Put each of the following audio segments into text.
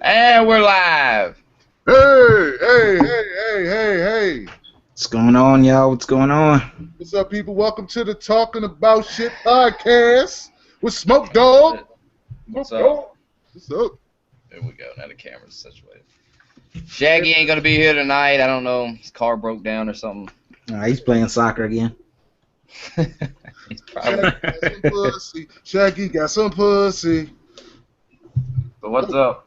And we're live. Hey. What's going on, y'all? What's going on? What's up, people? Welcome to the Talking About Shit podcast with Smoke Dog. What's up? What's up? There we go. Now the camera's situated. Shaggy ain't gonna be here tonight. I don't know. His car broke down or something. He's playing soccer again. He's probably... Shaggy got some pussy. So what's up?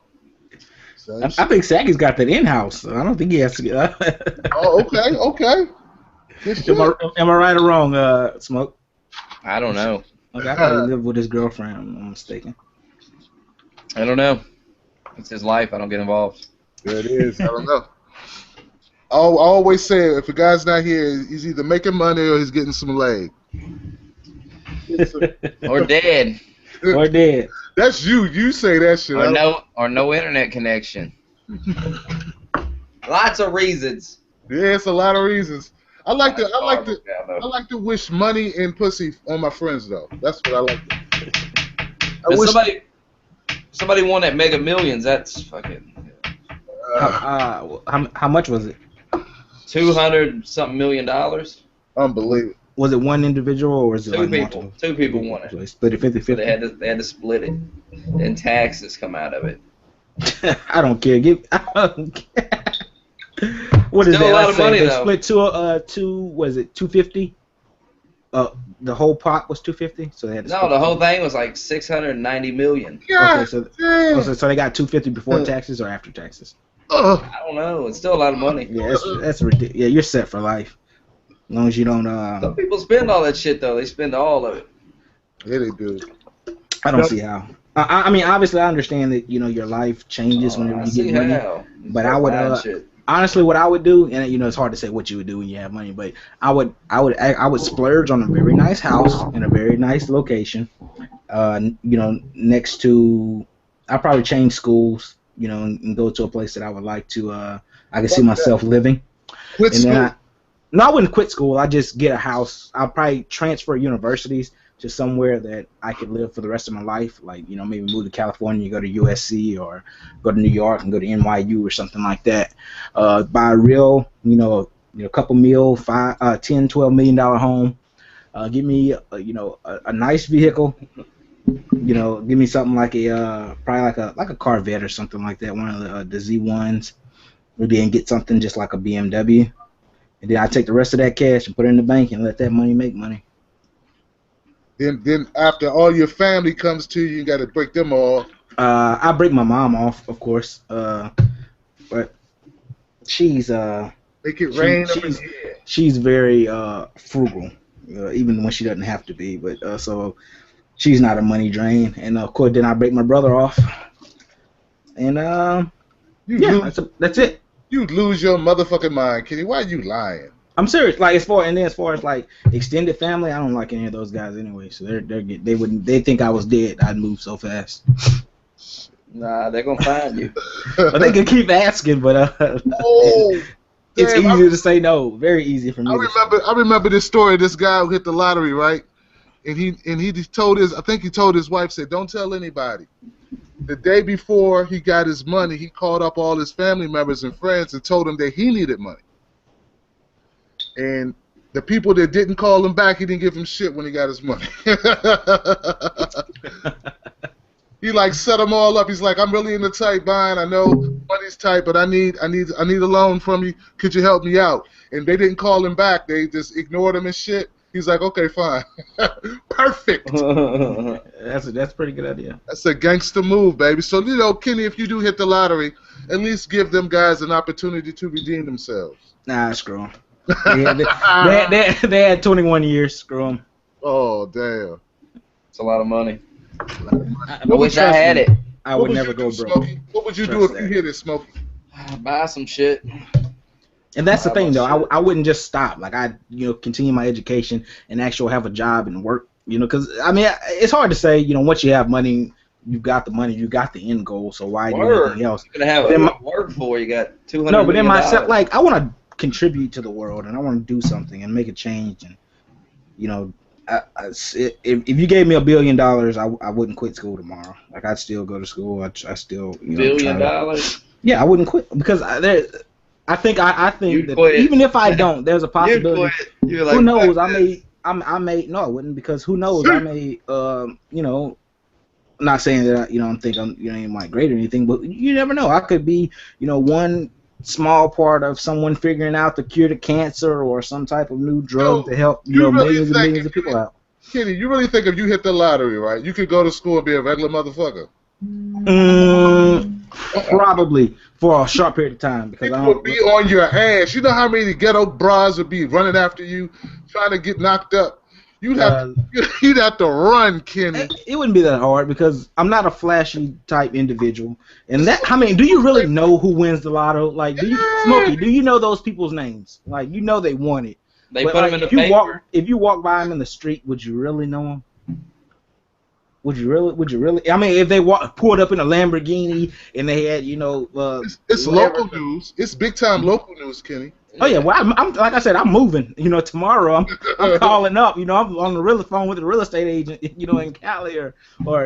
I think Shaggy's got that in-house. So I don't think he has to get. Oh, okay. Am I right or wrong, Smoke? I don't know. Okay, I thought he lived with his girlfriend. I'm mistaken. I don't know. It's his life. I don't get involved. There it is. I don't know. I always say if a guy's not here, he's either making money or he's getting some leg. Or dead. Or dead. That's you. You say that shit. Or no internet connection. Lots of reasons. Yeah, it's a lot of reasons. I like to wish money and pussy on my friends though. That's what I like. Somebody won at Mega Millions. That's fucking. How much was it? $200-something million. Unbelievable. Was it one individual or was it two like people? Multiple? 2 people won it. So they split it 50-50. So they had to split it, and taxes come out of it. I don't care. I don't care. What is Still that? a lot of money they though. Split was it 250? The whole pot was 250. So they had to No, the whole thing was like $690 million. Yeah. Okay, so they got 250 before taxes or after taxes? I don't know. It's still a lot of money. Yeah, that's ridiculous. Yeah, you're set for life. As long as you don't. Some people spend all that shit though. They spend all of it. Yeah, they do. I don't see how. I mean, obviously, I understand that your life changes whenever you get money. But I would honestly, what I would do, and it's hard to say what you would do when you have money, but I would splurge on a very nice house in a very nice location. Next to, I'd probably change schools. And go to a place that I would like to. I can see myself living. Quit school. I wouldn't quit school. I just get a house. I'll probably transfer universities to somewhere that I could live for the rest of my life. Like, maybe move to California, go to USC, or go to New York and go to NYU or something like that. Buy a real, couple mil, $10, $12 million home. Give me, a nice vehicle. Give me something like probably like a Corvette or something like that. One of the Z1s. Maybe and get something just like a BMW. And then I take the rest of that cash and put it in the bank and let that money make money. Then after all your family comes to you, you got to break them off. I break my mom off, of course. But she's make it rain. She's very frugal, even when she doesn't have to be. But so she's not a money drain. And of course, then I break my brother off. And that's it. You'd lose your motherfucking mind, Kenny. Why are you lying? I'm serious. Like as far as like extended family, I don't like any of those guys anyway. So they think I was dead. I'd move so fast. Nah, they're gonna find you. But they can keep asking. But it's easy to say no. Very easy for me. I remember this story. This guy who hit the lottery, right? And he told his wife, said, "Don't tell anybody." The day before he got his money, he called up all his family members and friends and told them that he needed money. And the people that didn't call him back, he didn't give them shit when he got his money. He set them all up. He's like, "I'm really in the tight bind. I know money's tight, but I need a loan from you. Could you help me out?" And they didn't call him back. They just ignored him and shit. He's like, "Okay, fine." Perfect. That's a pretty good idea. That's a gangster move, baby. So, Kenny, if you do hit the lottery, at least give them guys an opportunity to redeem themselves. Nah, screw them. They had 21 years. Screw them. Oh, damn. It's a lot of money. I wish I had it. I would never go broke. Smokey? What would you do if you hit it, Smokey? Buy some shit. And that's the thing, though. I wouldn't just stop. Like, I'd, continue my education and actually have a job and work, because, I mean, it's hard to say, once you have money, you got the money, you got the end goal, so why do anything else? You're going to have work for, you got $200 No, but then million. I want to contribute to the world, and I want to do something and make a change and, if you gave me $1 billion, I wouldn't quit school tomorrow. Like I'd still go to school. I still $1 billion? Yeah, I wouldn't quit because I think You'd that quit. even if I don't, there's a possibility. You'd quit. You're like, who knows? "Fuck I may no, I wouldn't because who knows? I may I'm not saying that I'm thinking I'm like great or anything, but you never know. I could be one small part of someone figuring out the cure to cancer or some type of new drug to help millions and millions of people out. Kenny, you really think if you hit the lottery, right, you could go to school and be a regular motherfucker? Probably for a short period of time because People would be on your ass. You know how many ghetto bras would be running after you, trying to get knocked up. You'd have to run, Kenny. It wouldn't be that hard because I'm not a flashy type individual. And do you really know who wins the lotto? Like, Smokey, do you know those people's names? Like, they won it. They put them in the paper. If you walk by them in the street, would you really know them? Would you really? I mean, if they pulled up in a Lamborghini and they had, it's local news. It's big time local news, Kenny. Oh yeah, well, I'm like I said, I'm moving. Tomorrow I'm calling up. I'm on the phone with a real estate agent. In Cali or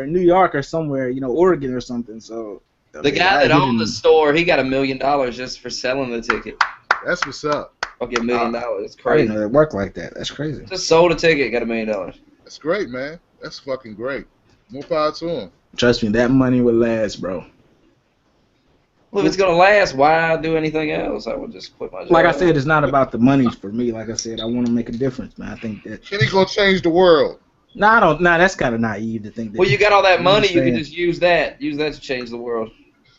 New York or somewhere. Oregon or something. So the guy that owned the store, he got $1 million just for selling the ticket. That's what's up. Okay, $1 million. That's crazy. I didn't know it worked like that. That's crazy. Just sold a ticket, got $1 million. That's great, man. That's fucking great. More power to him. Trust me, that money would last, bro. Well, if it's gonna last, why do anything else? I would just quit my job. Like I said, it's not about the money for me. Like I said, I want to make a difference, man. I think that Kenny's gonna change the world. No, I don't. Nah, that's kind of naive to think that. Well, you got all that money, you can just use that. Use that to change the world.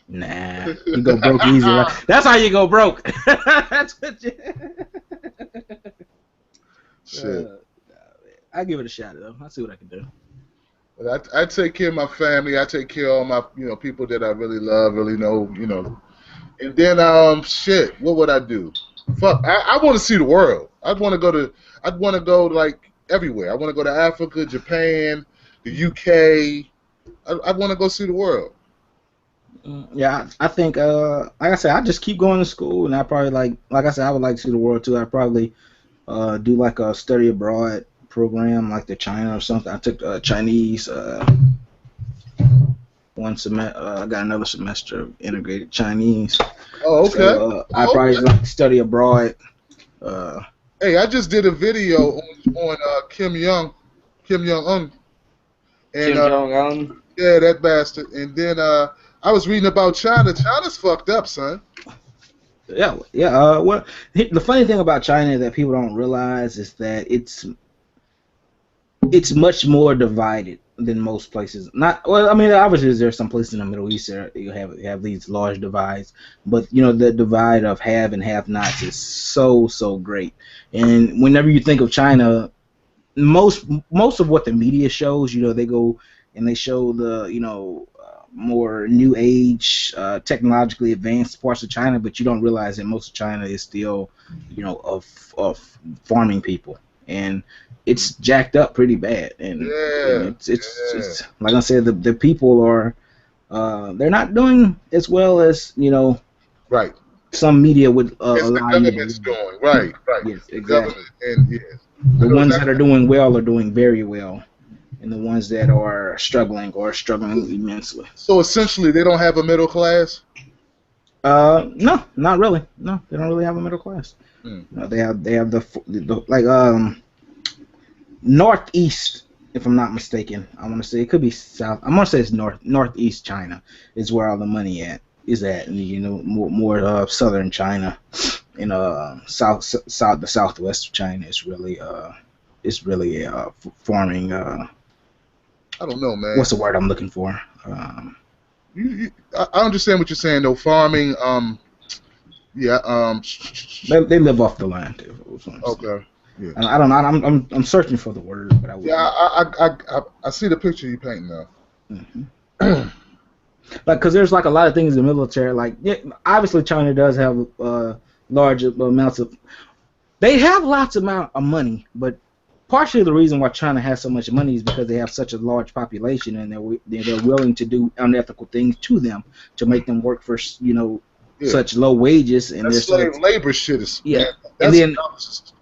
Nah, you go broke easy. Right? That's how you go broke. That's what you. Shit. I give it a shot though. I'll see what I can do. I take care of my family. I take care of all my people that I really love, really know, And then shit, what would I do? Fuck, I want to see the world. I'd want to go like everywhere. I want to go to Africa, Japan, the UK. I want to go see the world. Yeah, I think like I said, I just keep going to school, and I probably like I said, I would like to see the world too. I'd probably do like a study abroad program like the China or something. I took Chinese one semester. I got another semester of integrated Chinese. Oh, okay. So, I probably like to study abroad. Hey, I just did a video on Kim Jong-un. Kim Jong-un? Yeah, that bastard. And then I was reading about China. China's fucked up, son. Yeah. Well, the funny thing about China that people don't realize is that it's much more divided than most places. Obviously there's some places in the Middle East that you have these large divides, but the divide of have and have-nots is so great. And whenever you think of China, most of what the media shows, they go and they show the more new age, technologically advanced parts of China, but you don't realize that most of China is still, of farming people, and it's jacked up pretty bad. And it's like I said, the people are, they're not doing as well as right. Some media would allow the government's doing. Right. Yes, exactly. Government, and the ones that are doing well are doing very well. And the ones that are struggling immensely. So essentially, they don't have a middle class? No, not really. No, they don't really have a middle class. No, they have the northeast, if I'm not mistaken. I want to say it could be south. I'm gonna say it's northeast China is where all the money is at, and more southern China, and the southwest of China is really farming. I don't know, man. What's the word I'm looking for? I understand what you're saying, though. Farming, They live off the land. Okay. Yeah. I don't know. I'm searching for the word, but I see the picture you painting now. Mm-hmm. Because there's a lot of things in the military. Obviously China does have large amounts of. They have lots amount of money, but partially the reason why China has so much money is because they have such a large population, and they're willing to do unethical things to them to make them work for such low wages. And that slave labor shit is that's and then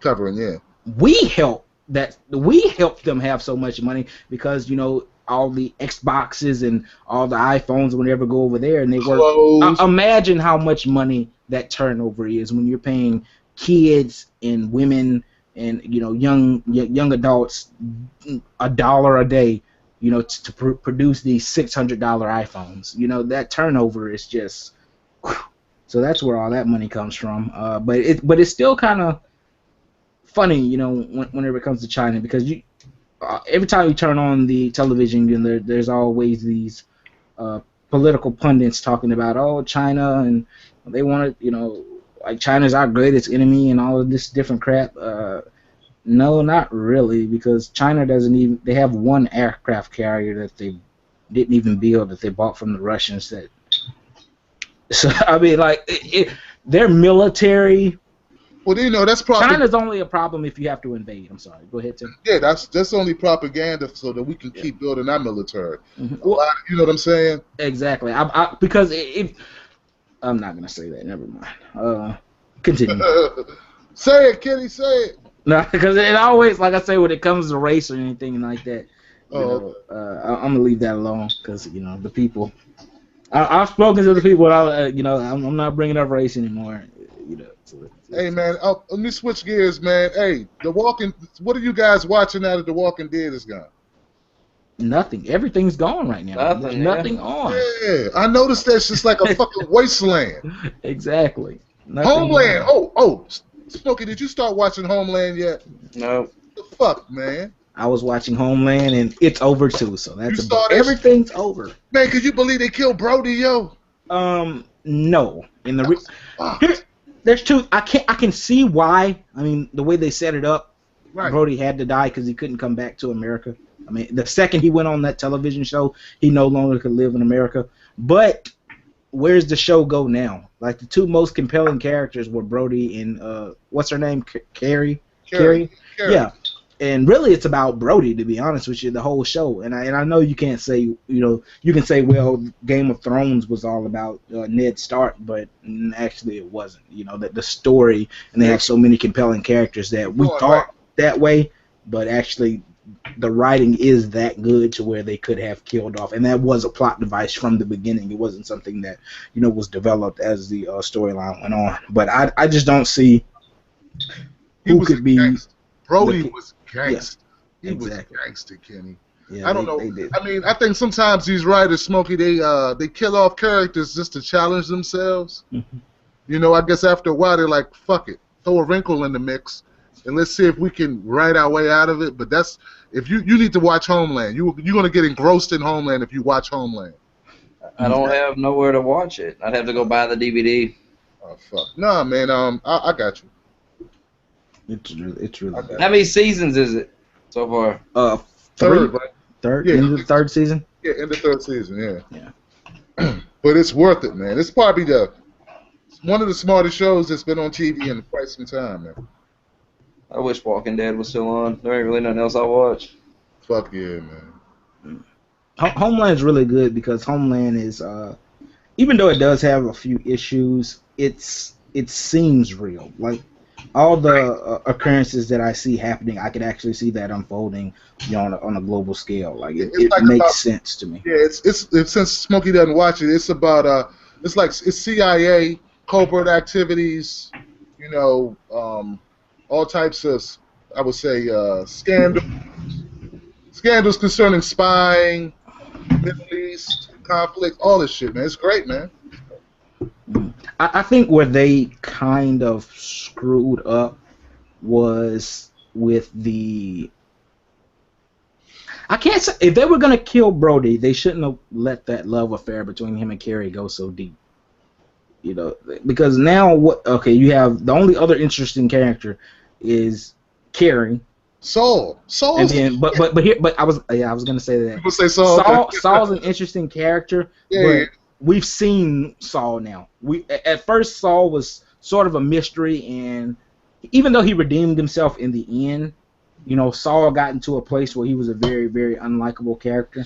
covering. Yeah, we help that we helped them have so much money because, you know, all the Xboxes and all the iPhones would never go over there, and they work. Imagine how much money that turnover is when you're paying kids and women and, you know, young adults $1 a day, you know, to produce these $600 iPhones. You know, that turnover is just. Whew. So that's where all that money comes from. But it's still kind of funny, you know, whenever it comes to China, because every time you turn on the television, you know, there's always these political pundits talking about, oh, China, and they want to, you know, like China's our greatest enemy and all of this different crap. No, not really, because China doesn't even. They have one aircraft carrier that they didn't even build, that they bought from the Russians. So I mean, like, their military. Well, you know, that's probably. China's only a problem if you have to invade. I'm sorry. Go ahead, Tim. Yeah, that's only propaganda so that we can keep building our military. Mm-hmm. Well, you know what I'm saying? Exactly. Because if I'm not gonna say that. Never mind. Continue. Say it, Kenny. Say it. No, because it always, like I say, when it comes to race or anything like that, I'm gonna leave that alone because, you know, the people. I've spoken to the people. You know, I'm not bringing up race anymore. You know. So hey man, let me switch gears, man. Hey, what are you guys watching now that The Walking Dead is gone? Nothing. Everything's gone right now. There's nothing on. Yeah, I noticed that's just like a fucking wasteland. Exactly. Homeland. Oh, Smokey, did you start watching Homeland yet? No. What the fuck, man? I was watching Homeland, and it's over too. So that's everything's over. Man, could you believe they killed Brody, yo? No. There's two. I can see why. I mean, the way they set it up, right. Brody had to die because he couldn't come back to America. I mean, the second he went on that television show, he no longer could live in America. But where's the show go now? Like, the two most compelling characters were Brody and what's her name, Carrie. Yeah. And really, it's about Brody, to be honest with you, the whole show. And I know you can't say, you know, you can say, well, Game of Thrones was all about Ned Stark, but actually it wasn't. You know, that the story, and they have so many compelling characters that we thought that way, but actually the writing is that good to where they could have killed off. And that was a plot device from the beginning. It wasn't something that, you know, was developed as the storyline went on. But I just don't see who could be. Brody was gangster. Yeah, exactly. Was gangster, Kenny. Yeah, I don't know. I mean, I think sometimes these writers, Smokey, they kill off characters just to challenge themselves. Mm-hmm. You know, I guess after a while they're like, fuck it, throw a wrinkle in the mix, and let's see if we can write our way out of it. But that's if you need to watch Homeland. You're gonna get engrossed in Homeland if you watch Homeland. I don't have nowhere to watch it. I'd have to go buy the DVD. Oh fuck, nah, man. I got you. It's really bad. How many seasons is it so far? Third, right? Third? Yeah. Into the third season? Yeah, in the third season, yeah. But it's worth it, man. It's probably one of the smartest shows that's been on TV in quite some time, man. I wish Walking Dead was still on. There ain't really nothing else I watch. Fuck yeah, man. Homeland's really good because Homeland is, even though it does have a few issues, it seems real. Like, all the occurrences that I see happening, I can actually see that unfolding, you know, on a global scale. Like, it like makes sense to me. Yeah, it's since Smokey doesn't watch it, it's about it's CIA covert activities, you know, all types of, I would say, scandals concerning spying, Middle East conflict, all this shit, man. It's great, man. I think where they kind of screwed up was with the. I can't say if they were gonna kill Brody, they shouldn't have let that love affair between him and Carrie go so deep. You know, because now what? Okay, you have the only other interesting character is Carrie. Saul. And then, but I was gonna say that. People say Saul. Saul's an interesting character. Yeah. But we've seen Saul now. At first Saul was sort of a mystery, and even though he redeemed himself in the end, you know, Saul got into a place where he was a very, very unlikable character.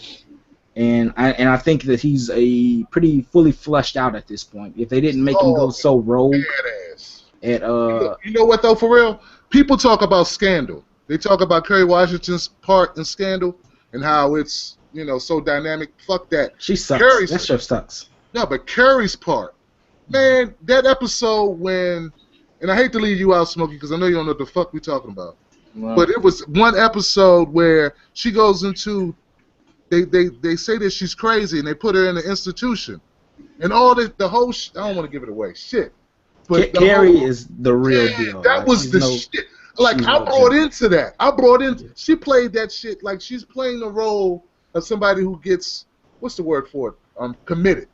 And I think that he's a pretty fully fleshed out at this point. If they didn't make him go so rogue badass. at you know what though, for real? People talk about Scandal. They talk about Kerry Washington's part in Scandal and how it's, you know, so dynamic. Fuck that. She sucks. Curry's, That show sucks. no, but Curry's part, man, that episode when, and I hate to leave you out, Smokey, because I know you don't know what the fuck we talking about. Well, But it was one episode where she goes into, they say that she's crazy and they put her in an institution, and all the whole I don't want to give it away, shit. But Carrie is the real yeah, deal. that Like, was the shit. Like I brought into that. I brought in. She played that shit like she's playing the role of somebody who gets, what's the word for it? Committed.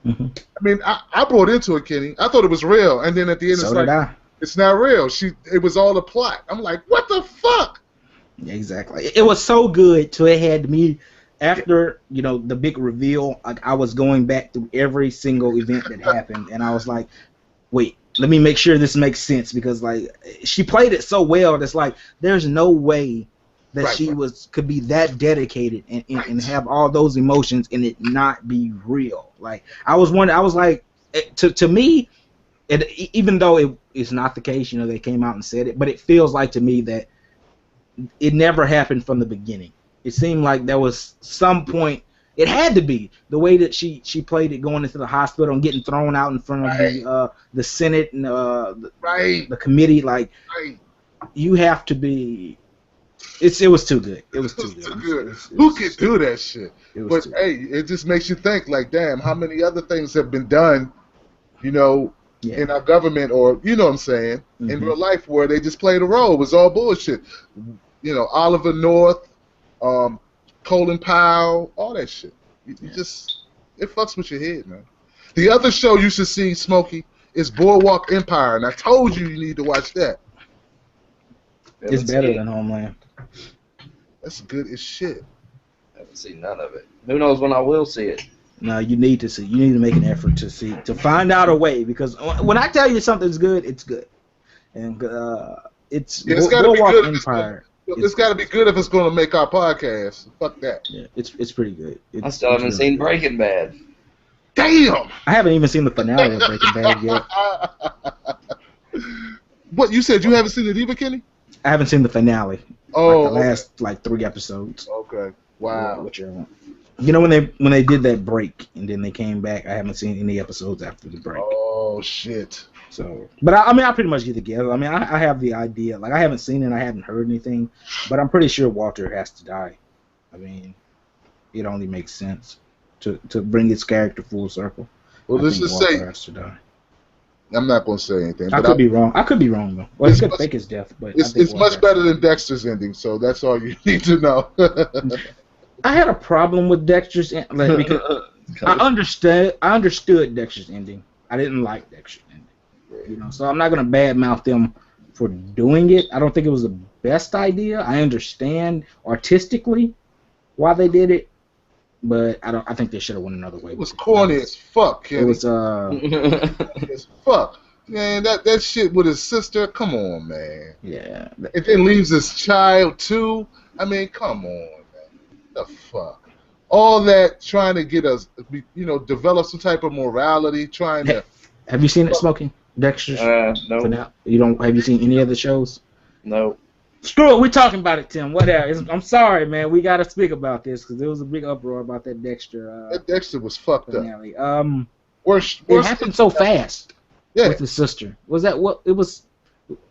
Mm-hmm. I mean, I brought into it, Kenny. I thought it was real, and then at the end, So it's did like I. it's not real. It was all a plot. I'm like, what the fuck? Exactly. It was so good till it had me. After, you know, the big reveal, like, I was going back through every single event that happened, and I was like, wait, let me make sure this makes sense, because, like, she played it so well that's like, there's no way that she could be that dedicated and have all those emotions and it not be real. Like, I was wondering, I was like, to me, even though it's not the case, you know, they came out and said it, but it feels like to me that it never happened from the beginning. It seemed like there was some point. It had to be the way that she played it, going into the hospital and getting thrown out in front of the Senate and the committee. Like, you have to be. It was too good. It was too good. Who could do that shit? But hey, it just makes you think. Like, damn, how many other things have been done? You know. Yeah. In our government, or you know what I'm saying, in real life, where they just played a role. It was all bullshit. You know, Oliver North, Colin Powell, all that shit. You just, it fucks with your head, man. The other show you should see, Smokey, is Boardwalk Empire, and I told you need to watch that. It's better than Homeland. That's good as shit. I haven't seen none of it. Who knows when I will see it? No, you need to see. You need to make an effort to see, to find out a way, because when I tell you something's good, it's good, and it's Boardwalk Empire. It's got to be good if it's going to make our podcast. Fuck that. Yeah, it's pretty good. I still haven't seen Breaking Bad. Damn! I haven't even seen the finale of Breaking Bad yet. What, you said you haven't seen it either, Kenny? I haven't seen the finale. Oh, like the last like 3 episodes. Okay. Wow. Whichever one. You know, when they did that break and then they came back, I haven't seen any episodes after the break. Oh shit. So, but I mean, I pretty much get together. I mean, I have the idea. Like, I haven't seen it, I haven't heard anything, but I'm pretty sure Walter has to die. I mean, it only makes sense to bring its character full circle. Well, let's just say Walter has to die. I'm not going to say anything. I could be wrong. I could be wrong though. Well, it's could fake his death, but it's much better than Dexter's ending. So that's all you need to know. I had a problem with Dexter's ending, like, because I understood Dexter's ending. I didn't like Dexter's ending. You know, so I'm not gonna badmouth them for doing it. I don't think it was the best idea. I understand artistically why they did it, but I think they should have went another way. It was corny as fuck, Kenny. It was as fuck. Man, that shit with his sister. Come on, man. Yeah. And then leaves his child too. I mean, come on. The fuck, all that trying to get us, you know, develop some type of morality, trying to. Have you seen it, Smoking? Dexter's? No. You don't? Have you seen any of the shows? No. Screw it. We're talking about it, Tim. Whatever. I'm sorry, man. We gotta speak about this because there was a big uproar about that Dexter. That Dexter was fucked finale. up. It happened so fast. Yeah. With his sister. Was that what it was?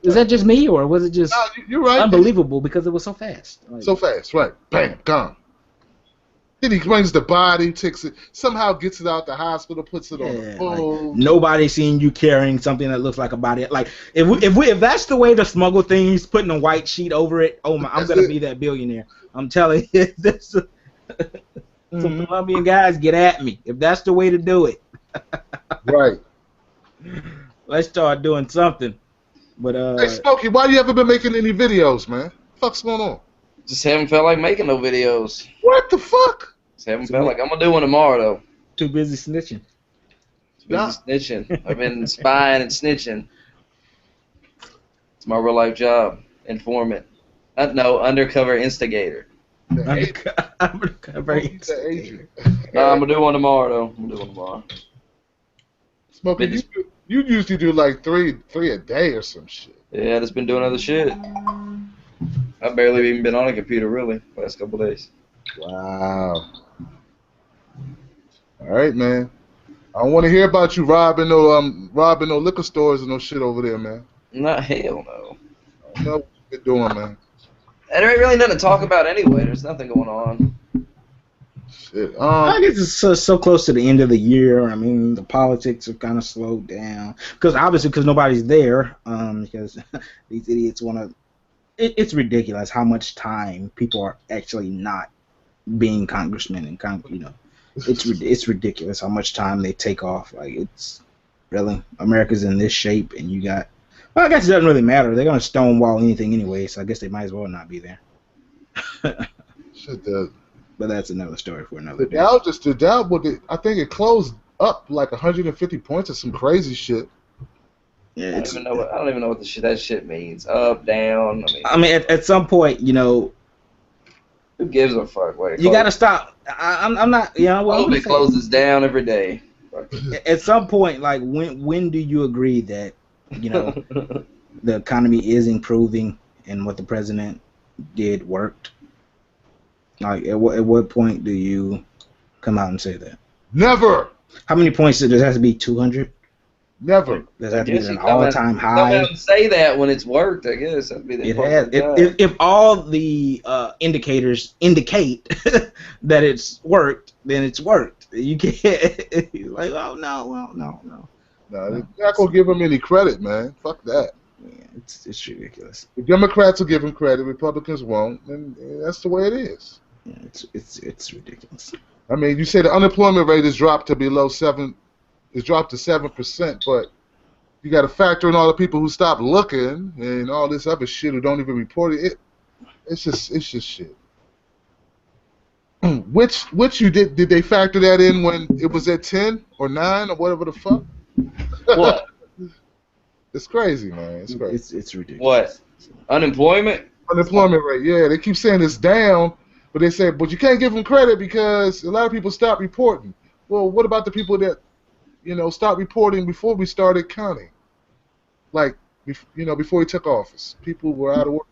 Is that just me, or was it just you're right. Unbelievable because it was so fast? Like, so fast, right? Bam, gone. Then he brings the body, takes it, somehow gets it out the hospital, puts it on the boat. Like, nobody seen you carrying something that looks like a body. Like, if that's the way to smuggle things, putting a white sheet over it, oh my, I'm gonna be that billionaire. I'm telling you, some Colombian guys get at me if that's the way to do it. Right. Let's start doing something. But hey, Smokey, why you haven't been making any videos, man? What's going on? Just haven't felt like making no videos. What the fuck? Just haven't felt like. I'm gonna do one tomorrow though. Too busy snitching. Snitching. I've been spying and snitching. It's my real life job. Informant. No, undercover instigator. Undercover instigator. No, I'm gonna do one tomorrow though. I'm gonna do one tomorrow. Smokey, you usually do like three a day or some shit. Yeah, just been doing other shit. I've barely even been on a computer really last couple days. Wow. All right, man. I don't want to hear about you robbing no liquor stores and no shit over there, man. Not hell no. I don't know what you're doing, man. And there ain't really nothing to talk about anyway. There's nothing going on. Shit. I guess it's so close to the end of the year. I mean, the politics have kind of slowed down because nobody's there. Because these idiots want to. It's ridiculous how much time people are actually not being congressmen and it's ridiculous how much time they take off. Like, it's really, America's in this shape, and you got. Well, I guess it doesn't really matter. They're gonna stonewall anything anyway, so I guess they might as well not be there. Shit does. But that's another story for another day. The Dow, I think it closed up like 150 points or some crazy shit. Yeah, I don't even know what that shit means. Up, down. I mean, at some point, who gives a fuck? You gotta stop. I'm not. Well, I hope it closes down every day. At some point, like when do you agree that the economy is improving and what the president did worked? Like, at what point do you come out and say that? Never. How many points does it have to be? 200? Never. Does that have to be an all-time high? Come out and say that when it's worked, I guess. That'd be the if all the indicators indicate that it's worked, then it's worked. You can't like, oh no, well, no. No, they're not gonna give him any credit, man. Fuck that. Yeah, it's ridiculous. The Democrats will give him credit, Republicans won't, and that's the way it is. Yeah, it's ridiculous. I mean, you say the unemployment rate has dropped to below 7%. It's dropped to 7%, but you got to factor in all the people who stopped looking and all this other shit who don't even report it. It's just shit. Which you did they factor that in when it was at 10 or 9 or whatever the fuck? What? It's crazy, man. It's crazy. It's ridiculous. What? Unemployment rate, yeah. They keep saying it's down, but they say, but you can't give them credit because a lot of people stopped reporting. Well, what about the people that, stopped reporting before we started counting? Like, before he took office. People were out of work.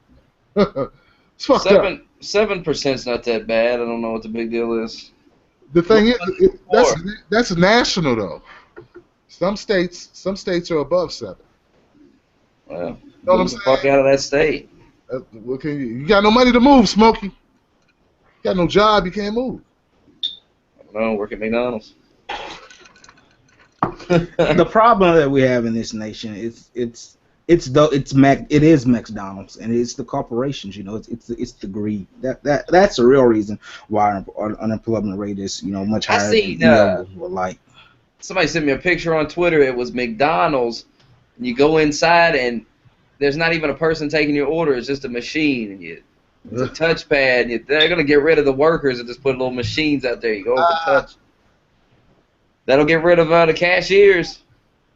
It's fucked up. 7%'s not that bad. I don't know what the big deal is. The thing is, that's national, though. Some states are above 7. Well, move the fuck out of that state. You got no money to move, Smokey. You got no job, you can't move. I don't know, work at McDonald's. The problem that we have in this nation is it is McDonald's and it's the corporations. It's the greed. That's the real reason why our unemployment rate is much higher. Somebody sent me a picture on Twitter. It was McDonald's, and you go inside and there's not even a person taking your order. It's just a machine, and it's a touchpad. And they're gonna get rid of the workers and just put little machines out there. You go over touch. That'll get rid of the cashiers.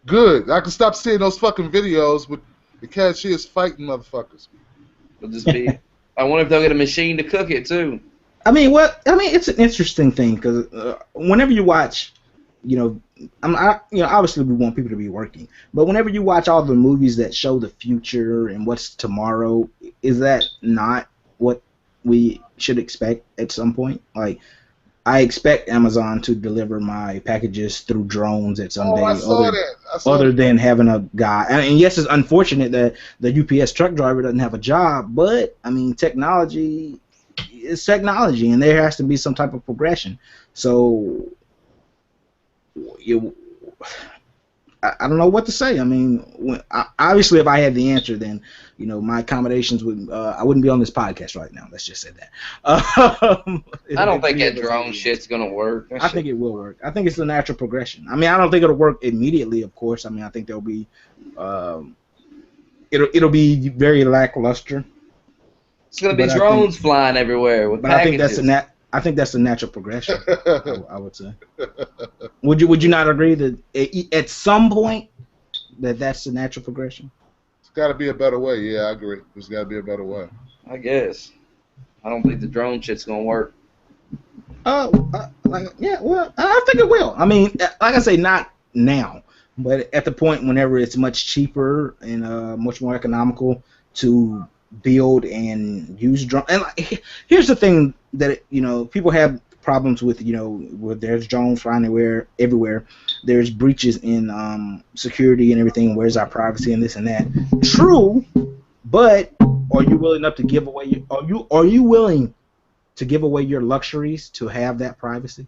Good. I can stop seeing those fucking videos with the cashiers fighting motherfuckers. It'll just be. I wonder if they'll get a machine to cook it too. It's an interesting thing because whenever you watch, obviously we want people to be working, but whenever you watch all the movies that show the future and what's tomorrow, is that not what we should expect at some point? Like, I expect Amazon to deliver my packages through drones at some day. I saw other than having a guy. And yes, it's unfortunate that the UPS truck driver doesn't have a job, but I mean, technology is technology, and there has to be some type of progression. So, I don't know what to say. I mean, obviously, if I had the answer, then my accommodations would. I wouldn't be on this podcast right now. Let's just say that. I don't think that drone shit's gonna work. I think it will work. I think it's the natural progression. I mean, I don't think it'll work immediately. Of course. I mean, I think there'll be. It'll be very lackluster. It's gonna be drones flying everywhere with packages. I think that's the natural progression. I would say. Would you not agree that at some point that's the natural progression? It's got to be a better way. Yeah, I agree. There's got to be a better way. I guess. I don't think the drone shit's gonna work. I think it will. I mean, like I say, not now, but at the point whenever it's much cheaper and much more economical to build and use drones. And like, here's the thing that people have problems with. Where there's drones flying everywhere. There's breaches in security and everything. Where's our privacy and this and that? True, but are you willing enough to give away? Are you willing to give away your luxuries to have that privacy?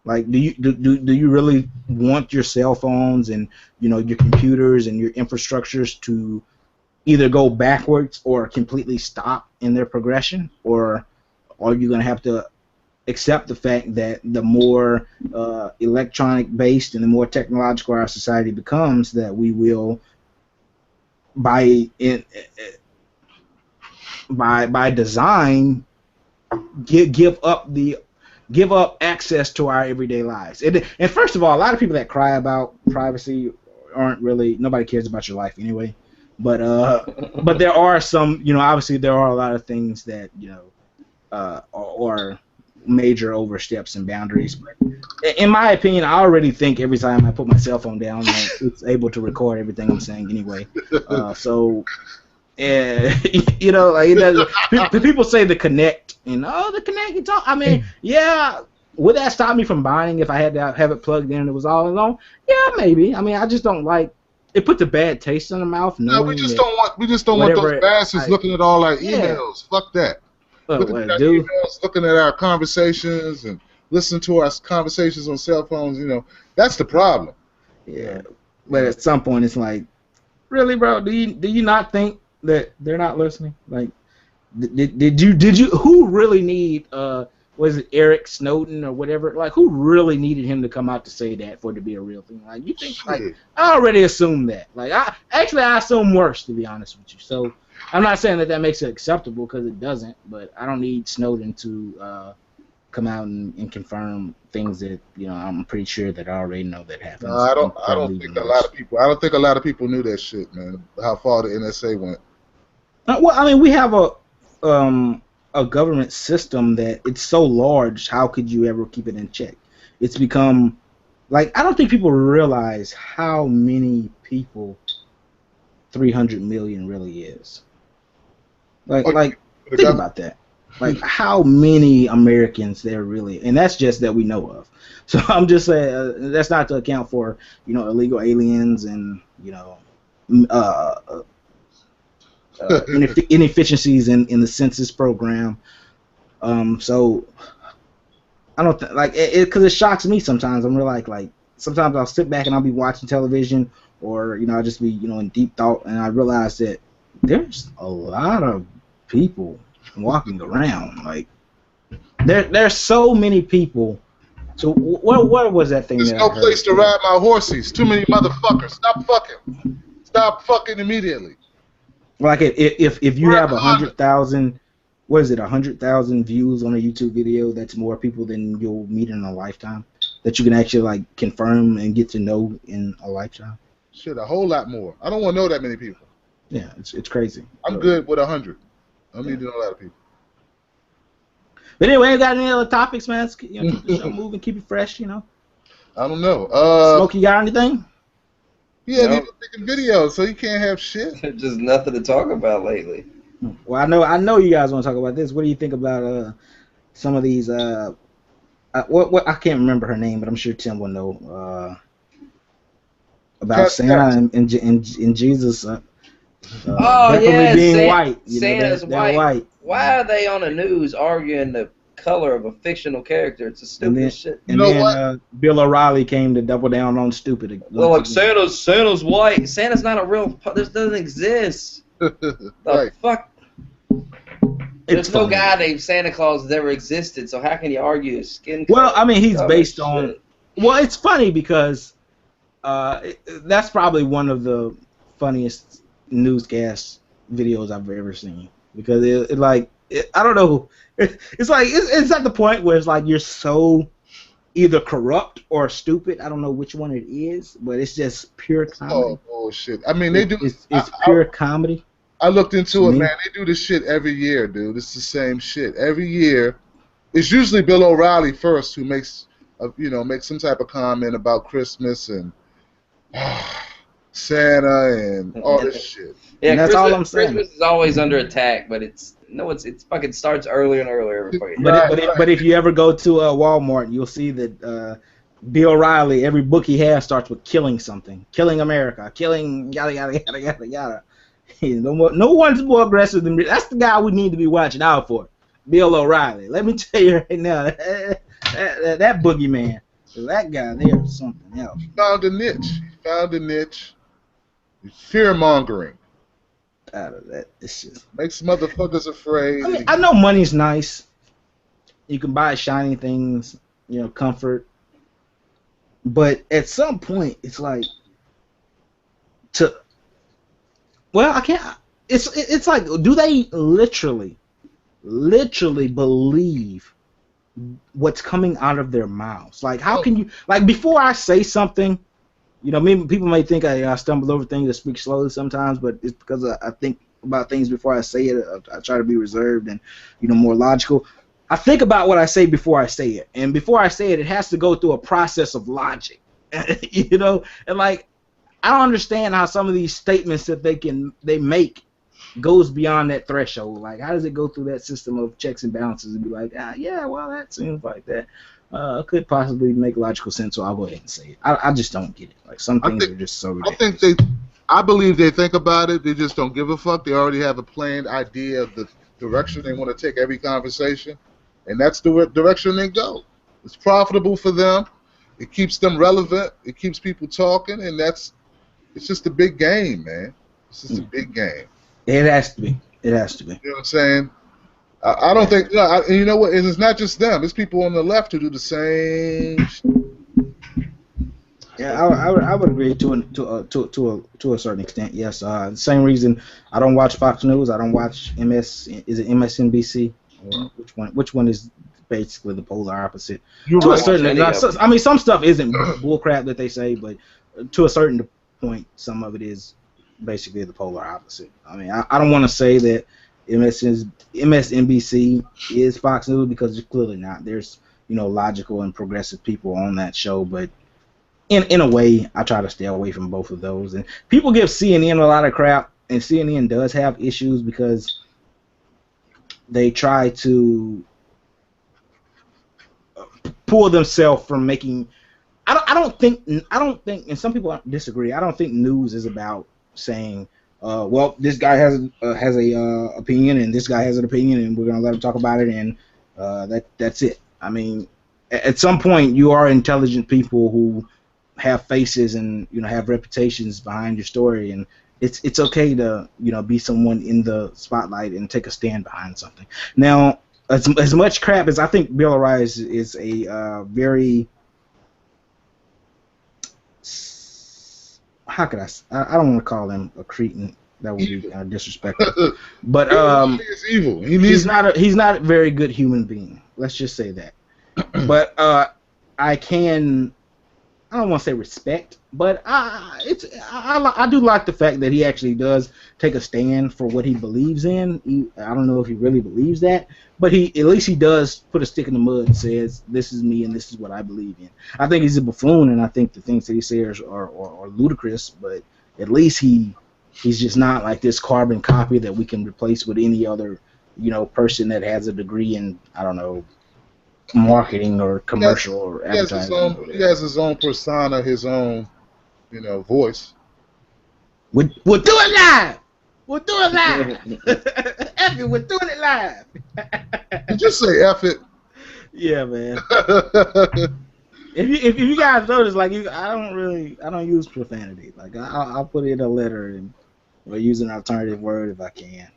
Like, do you really want your cell phones and your computers and your infrastructures to either go backwards or completely stop in their progression, or are you going to have to accept the fact that the more electronic based and the more technological our society becomes, that we will by design give up access to our everyday lives. And first of all, a lot of people that cry about privacy nobody cares about your life anyway. But there are some, obviously there are a lot of things that are major oversteps and boundaries. But in my opinion, I already think every time I put my cell phone down, it's able to record everything I'm saying anyway. So. Yeah, like it does. People say the Connect, the Connect you talk. I mean, yeah, would that stop me from buying if I had to have it plugged in and it was all alone? Yeah, maybe. I mean, I just don't like it. Puts a bad taste in the mouth. No, we just don't want those bastards looking at all our emails. Yeah. Fuck that. Looking at our emails, looking at our conversations, and listening to our conversations on cell phones. That's the problem. Yeah, but at some point, it's like, really, bro? Do you not think that they're not listening? Like, did you who really need was it Eric Snowden or whatever? Like, who really needed him to come out to say that for it to be a real thing? Like, you think? Like, I already assumed that. Like, I assume worse, to be honest with you. So I'm not saying that makes it acceptable, because it doesn't. But I don't need Snowden to come out and confirm things that I'm pretty sure that I already know that happens. No, I don't think a lot of people knew that shit, man. How far the NSA went. Well, I mean, we have a government system that it's so large. How could you ever keep it in check? It's become like, I don't think people realize how many people 300 million really is. Like think about that. Like, how many Americans there really, and that's just that we know of. So I'm just saying, that's not to account for illegal aliens and inefficiencies in the census program. So I don't like it, because it shocks me sometimes. I'm really like sometimes I'll sit back and I'll be watching television, or I'll just be in deep thought, and I realize that there's a lot of people walking around. Like, there's so many people. So what was that thing? There's no place to ride my horses. Too many motherfuckers. Stop fucking immediately. Like, if you have 100,000, what is it, 100,000 views on a YouTube video, that's more people than you'll meet in a lifetime, that you can actually like confirm and get to know in a lifetime. Shit, a whole lot more. I don't want to know that many people. Yeah, it's crazy. I'm good with 100. I don't need to know a lot of people. But anyway, you got any other topics, man? Keep the show moving, keep it fresh, I don't know. Smokey, got anything? Yeah, he's making videos, so you can't have shit. Just nothing to talk about lately. Well, I know you guys want to talk about this. What do you think about some of these? What I can't remember her name, but I'm sure Tim will know about Santa and Jesus. Being white. Santa's white. Why are they on the news arguing the color of a fictional character? It's a stupid shit. And then Bill O'Reilly came to double down on stupid. Well, like, Santa's white. Santa's not a real. This doesn't exist. The fuck. There's no guy named Santa Claus that's ever existed. So how can you argue his skin color? Well, I mean, he's based on. Well, it's funny because that's probably one of the funniest newscast videos I've ever seen, because I don't know, it's like it's at the point where it's like you're so either corrupt or stupid. I don't know which one it is, but it's just pure comedy. Oh bullshit! I mean, they do. It's pure comedy. I looked into it, man. They do this shit every year, dude. It's the same shit every year. It's usually Bill O'Reilly first who makes some type of comment about Christmas and. Santa and all this shit. Yeah, and that's all I'm saying. Christmas is always under attack, but it's fucking starts earlier and earlier every fucking year. But if you ever go to Walmart, you'll see that Bill O'Reilly, every book he has starts with killing something, killing America, killing yada yada yada yada yada. No one's more aggressive than me. That's the guy we need to be watching out for, Bill O'Reilly. Let me tell you right now, that boogeyman, that guy there is something else. He found a niche. Fear mongering. Out of that, it's just makes motherfuckers afraid. I mean, I know money's nice. You can buy shiny things, comfort. But at some point, it's like I can't. It's like, do they literally believe what's coming out of their mouths? Like, how can you, like, before I say something, maybe people may think I stumble over things or speak slowly sometimes, but it's because I think about things before I say it. I try to be reserved and, more logical. I think about what I say before I say it, and before I say it, it has to go through a process of logic, and like, I don't understand how some of these statements that they make goes beyond that threshold. Like, how does it go through that system of checks and balances and be like, yeah, well, that seems like that could possibly make logical sense, so I'll go ahead and say it. I just don't get it. Like, some things are just so ridiculous. I believe they think about it. They just don't give a fuck. They already have a planned idea of the direction they want to take every conversation. And that's the direction they go. It's profitable for them. It keeps them relevant. It keeps people talking, and it's just a big game, man. It's just a big game. It has to be. You know what I'm saying? I don't think. You know what? And it's not just them. It's people on the left who do the same shit. Yeah, I would agree to a certain extent. Yes. The same reason I don't watch Fox News. I don't watch MS. Is it MSNBC? Or which one is basically the polar opposite? To a certain, I mean, some stuff isn't bullcrap that they say, but to a certain point, some of it is basically the polar opposite. I mean, I don't want to say that MSNBC is Fox News, because it's clearly not. There's logical and progressive people on that show, but in a way, I try to stay away from both of those. And people give CNN a lot of crap, and CNN does have issues because they try to pull themselves from making. I don't think, and some people disagree. I don't think news is about saying, well, this guy has a opinion, and this guy has an opinion, and we're gonna let him talk about it, and that's it. I mean, at some point, you are intelligent people who have faces and have reputations behind your story, and it's okay to be someone in the spotlight and take a stand behind something. Now, as much crap as I think Bill O'Reilly is a very, how could I don't want to call him a cretin. That would be disrespectful. But he's evil. He's not a very good human being. Let's just say that. But I don't want to say respect, but I do like the fact that he actually does take a stand for what he believes in. I don't know if he really believes that, but at least he does put a stick in the mud and says, this is me and this is what I believe in. I think he's a buffoon, and I think the things that he says are ludicrous, but at least he's just not like this carbon copy that we can replace with any other person that has a degree in, I don't know, marketing or commercial or advertising. He has his own persona, his own, voice. We're doing it live. We're doing it live. F it, we're doing it live. Did you say F it? Yeah, man. If you guys notice, like, I don't use profanity. Like, I'll put it in a letter or use an alternative word if I can.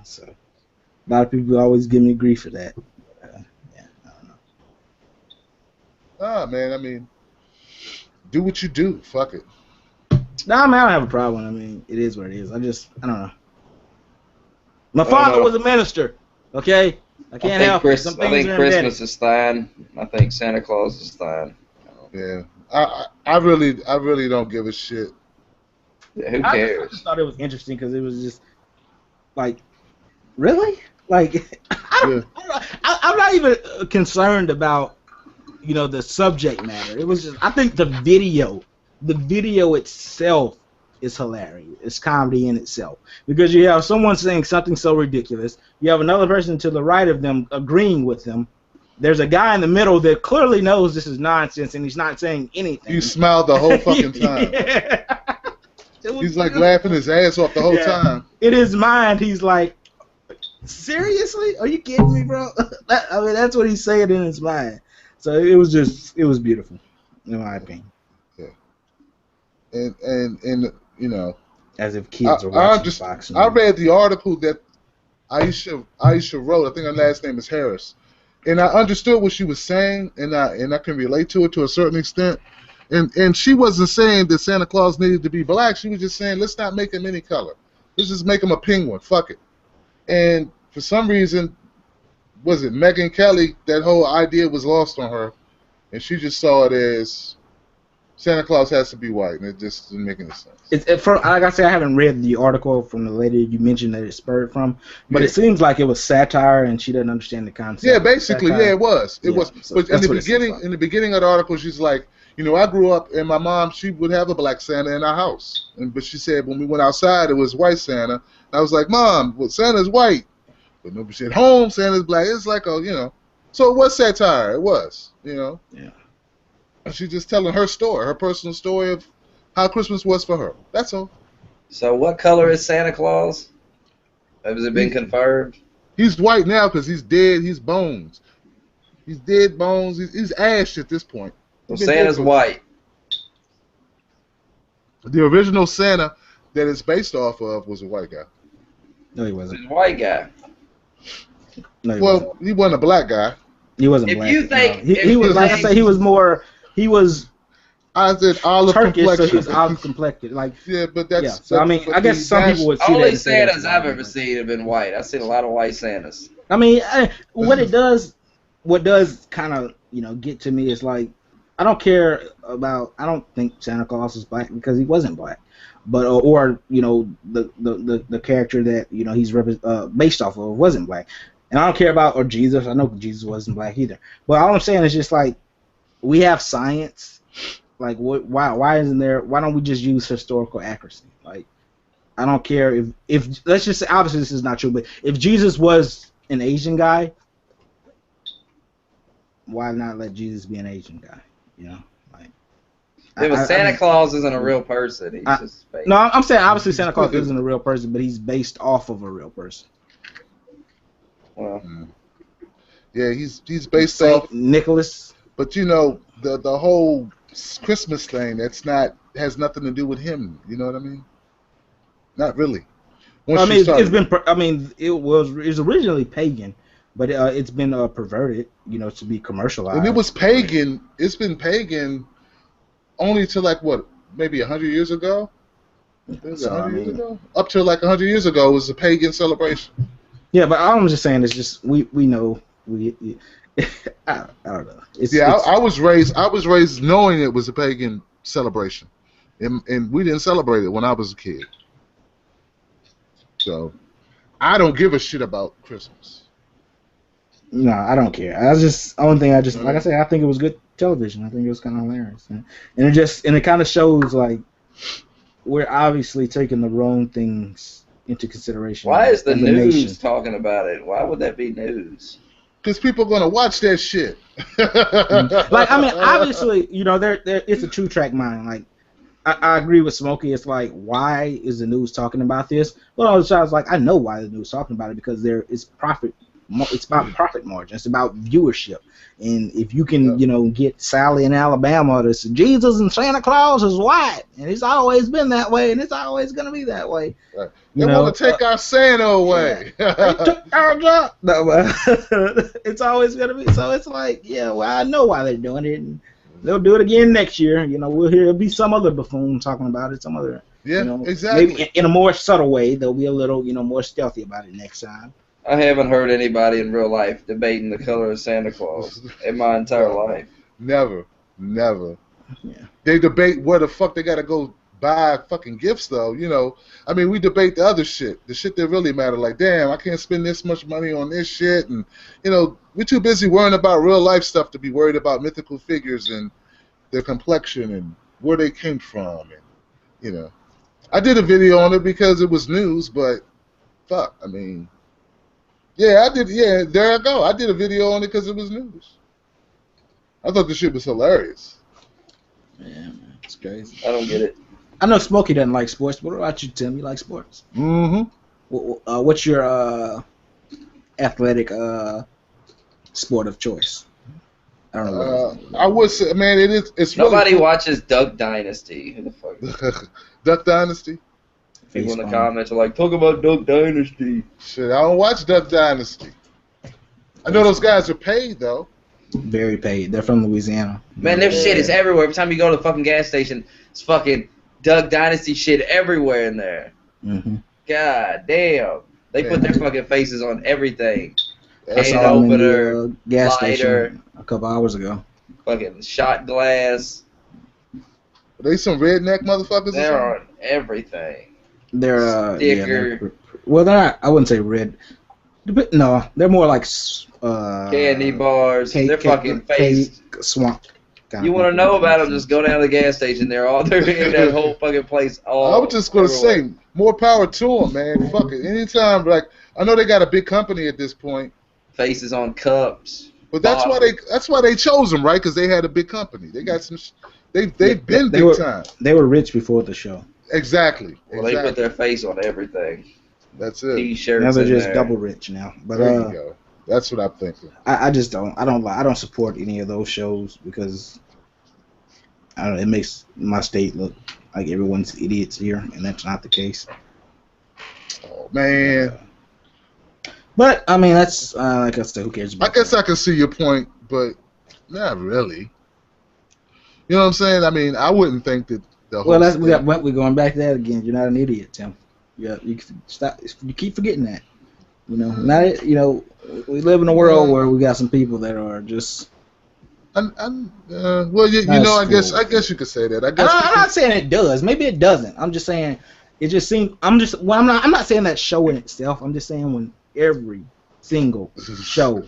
So a lot of people always give me grief for that. Ah, man, I mean, do what you do. Fuck it. Nah, man, I don't have a problem. I mean, it is what it is. I don't know. My father was a minister, okay? I can't help it. Some things I think Christmas is fine. I think Santa Claus is fine. Yeah. I really don't give a shit. Yeah, who cares? I just thought it was interesting because it was just, like, really? Like, I'm not even concerned about the subject matter. It was just, I think the video itself is hilarious. It's comedy in itself because you have someone saying something so ridiculous. You have another person to the right of them agreeing with them. There's a guy in the middle that clearly knows this is nonsense and he's not saying anything. He smiled the whole fucking time. Yeah. He's like laughing his ass off the whole time. In his mind, he's like, seriously? Are you kidding me, bro? I mean, that's what he's saying in his mind. So it was beautiful, in my opinion. Yeah. And you know, as if kids are watching Fox News. I read the article that Aisha wrote. I think her last name is Harris, and I understood what she was saying, and I can relate to it to a certain extent. And she wasn't saying that Santa Claus needed to be black. She was just saying, let's not make him any color. Let's just make him a penguin. Fuck it. And for some reason, was it Megyn Kelly, that whole idea was lost on her, and she just saw it as Santa Claus has to be white, and it just didn't make any sense. Like I said, I haven't read the article from the lady you mentioned that it spurred from, but it seems like it was satire, and she doesn't understand the concept. Yeah, basically, it was. It was. So but in the beginning of the article, she's like, you know, I grew up, and my mom, she would have a black Santa in our house, but she said when we went outside, it was white Santa. And I was like, Mom, well, Santa's white, but nobody said home, Santa's black. It's like you know, so it was satire. It was, you know. Yeah. And she's just telling her story, her personal story of how Christmas was for her. That's all. So what color is Santa Claus? Has it been confirmed? He's white now because he's dead. He's bones. He's dead bones. He's ash at this point. Well, Santa's white. The original Santa that it's based off of was a white guy. No, he wasn't. He's a white guy. No, he wasn't a black guy. He wasn't If black. you think... No. He was, like I say, he was more... He was... I said olive Turkish, complexion. so he was olive complected. Like, yeah, but that's... Yeah. So, I mean, I guess some people would see that. Only Santas I've ever seen have been white. I've seen a lot of white Santas. I mean, what does kind of, you know, get to me is like, I don't think Santa Claus is black because he wasn't black, but or you know the character that you know he's based off of wasn't black, and I don't care about Jesus. I know Jesus wasn't black either. But all I'm saying is just like we have science. Like why isn't there? Why don't we just use historical accuracy? Like I don't care if let's just say obviously this is not true, but if Jesus was an Asian guy, why not let Jesus be an Asian guy? You know, like. Yeah, but Santa Claus isn't a real person. He's just fake. No, I'm saying obviously Santa Claus isn't a real person, but he's based off of a real person. Well, yeah, he's based off Nicholas. But you know, the whole Christmas thing has nothing to do with him. You know what I mean? Not really. It was originally pagan. But it's been perverted, you know, to be commercialized. And it was pagan. It's been pagan only to like what, maybe 100 years ago. Years ago? Up to like 100 years ago, it was a pagan celebration. Yeah, but all I'm just saying is just we know I don't know. I was raised knowing it was a pagan celebration, and we didn't celebrate it when I was a kid. So I don't give a shit about Christmas. No, I don't care. Like I said, I think it was good television. I think it was kind of hilarious, and it kind of shows like we're obviously taking the wrong things into consideration. Why is the news talking about it? Why would that be news? Because people are gonna watch that shit. Like I mean, obviously, you know, it's a two track mind. Like I agree with Smokey. It's like, why is the news talking about this? Well, I was like, I know why the news is talking about it because it's profit. It's about profit margin. It's about viewership. And if you can, you know, get Sally in Alabama to say Jesus and Santa Claus is white, and it's always been that way, and it's always going to be that way. Right. They want to take our Santa away. Yeah. They took our job. No, it's always going to be. So it's like, yeah, well, I know why they're doing it. And they'll do it again next year. You know, there'll be some other buffoon talking about it, some other. Yeah, you know, exactly. Maybe in a more subtle way, they'll be a little, you know, more stealthy about it next time. I haven't heard anybody in real life debating the color of Santa Claus in my entire life. Never. Yeah. They debate where the fuck they gotta go buy fucking gifts though. You know, I mean, we debate the other shit, the shit that really matter. Like, damn, I can't spend this much money on this shit, and you know, we're too busy worrying about real life stuff to be worried about mythical figures and their complexion and where they came from, and you know, I did a video on it because it was news, but fuck, I mean, yeah, I did. Yeah, there I go. I did a video on it because it was news. I thought the shit was hilarious. Yeah, man, it's crazy. I don't get it. I know Smokey doesn't like sports, but what about you, Tim? You like sports? Mm-hmm. What's your athletic sport of choice? I don't know. I would say, man, it's Nobody really watches Duck Dynasty. Who the fuck? Duck Dynasty. People in the comments are like, talk about Duck Dynasty. Shit, I don't watch Duck Dynasty. I know those guys are paid though. Very paid. They're from Louisiana. Man, their shit is everywhere. Every time you go to the fucking gas station, it's fucking Duck Dynasty shit everywhere in there. Mm-hmm. God damn. They put their fucking faces on everything. I saw them in the gas station a couple hours ago. Fucking shot glass. Are they some redneck motherfuckers? They're on everything. They're Sticker. well, they're not. I wouldn't say red. No, they're more like Candy bars. They're fucking face. Swamp. You want to know about them? Just go down to the gas station. They're in that whole fucking place. I was just gonna say, more power to them, man. Fuck it. Anytime, like I know they got a big company at this point. Faces on cups. But that's why they chose them, right? Because they had a big company. They got some. They've been big time. They were rich before the show. Exactly. Well, they put their face on everything. That's it. T-shirts. Now they're just double rich now. But there you go. That's what I'm thinking. I just don't. I don't support any of those shows because I don't know, it makes my state look like everyone's idiots here, and that's not the case. Oh man. But I mean, that's like I said, who cares about I guess that? I can see your point, but not really. You know what I'm saying? I mean, I wouldn't think that the whole. Well, we're going back to that again. You're not an idiot, Tim. Yeah, you stop. You keep forgetting that. You know, we live in a world where we got some people that are just. Well, I guess you could say that. I'm not saying it does. Maybe it doesn't. I'm just saying it just seems. I'm not saying that show in itself. I'm just saying when every single show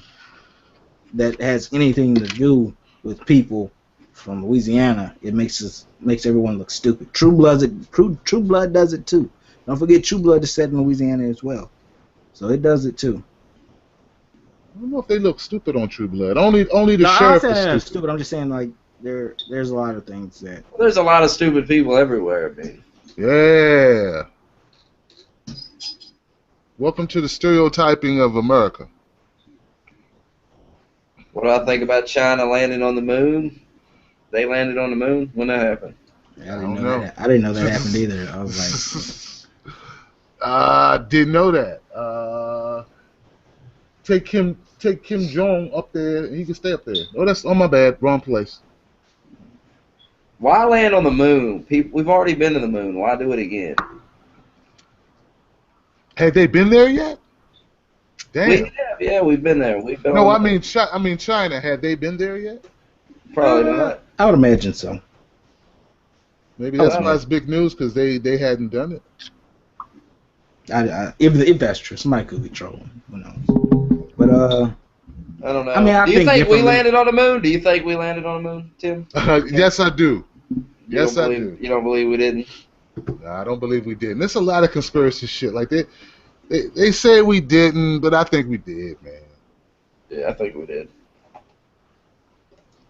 that has anything to do with people from Louisiana, it makes everyone look stupid. True Blood does it too. Don't forget True Blood is set in Louisiana as well, so it does it too. I don't know if they look stupid on True Blood. Only the sheriff sheriff is is stupid. I'm just saying like there's a lot of things that. Well, there's a lot of stupid people everywhere, man. Yeah. Welcome to the stereotyping of America. What do I think about China landing on the moon? They landed on the moon? When that happened? I didn't know that happened either. I was like, didn't know that. Take Kim Jong up there, and he can stay up there. Oh, that's my bad. Wrong place. Why land on the moon? We've already been to the moon. Why do it again? Had they been there yet? Damn. We have, yeah, we've been there. No, I mean China. Had they been there yet? Probably not. I would imagine so. Maybe that's why it's big news because they hadn't done it. If that's true, somebody could be trolling. Who knows? But I don't know. I mean, do you think we landed on the moon? Do you think we landed on the moon, Tim? Yes, I do. Yes, I do. You don't believe we didn't? No, I don't believe we didn't. There's a lot of conspiracy shit. Like they say we didn't, but I think we did, man. Yeah, I think we did.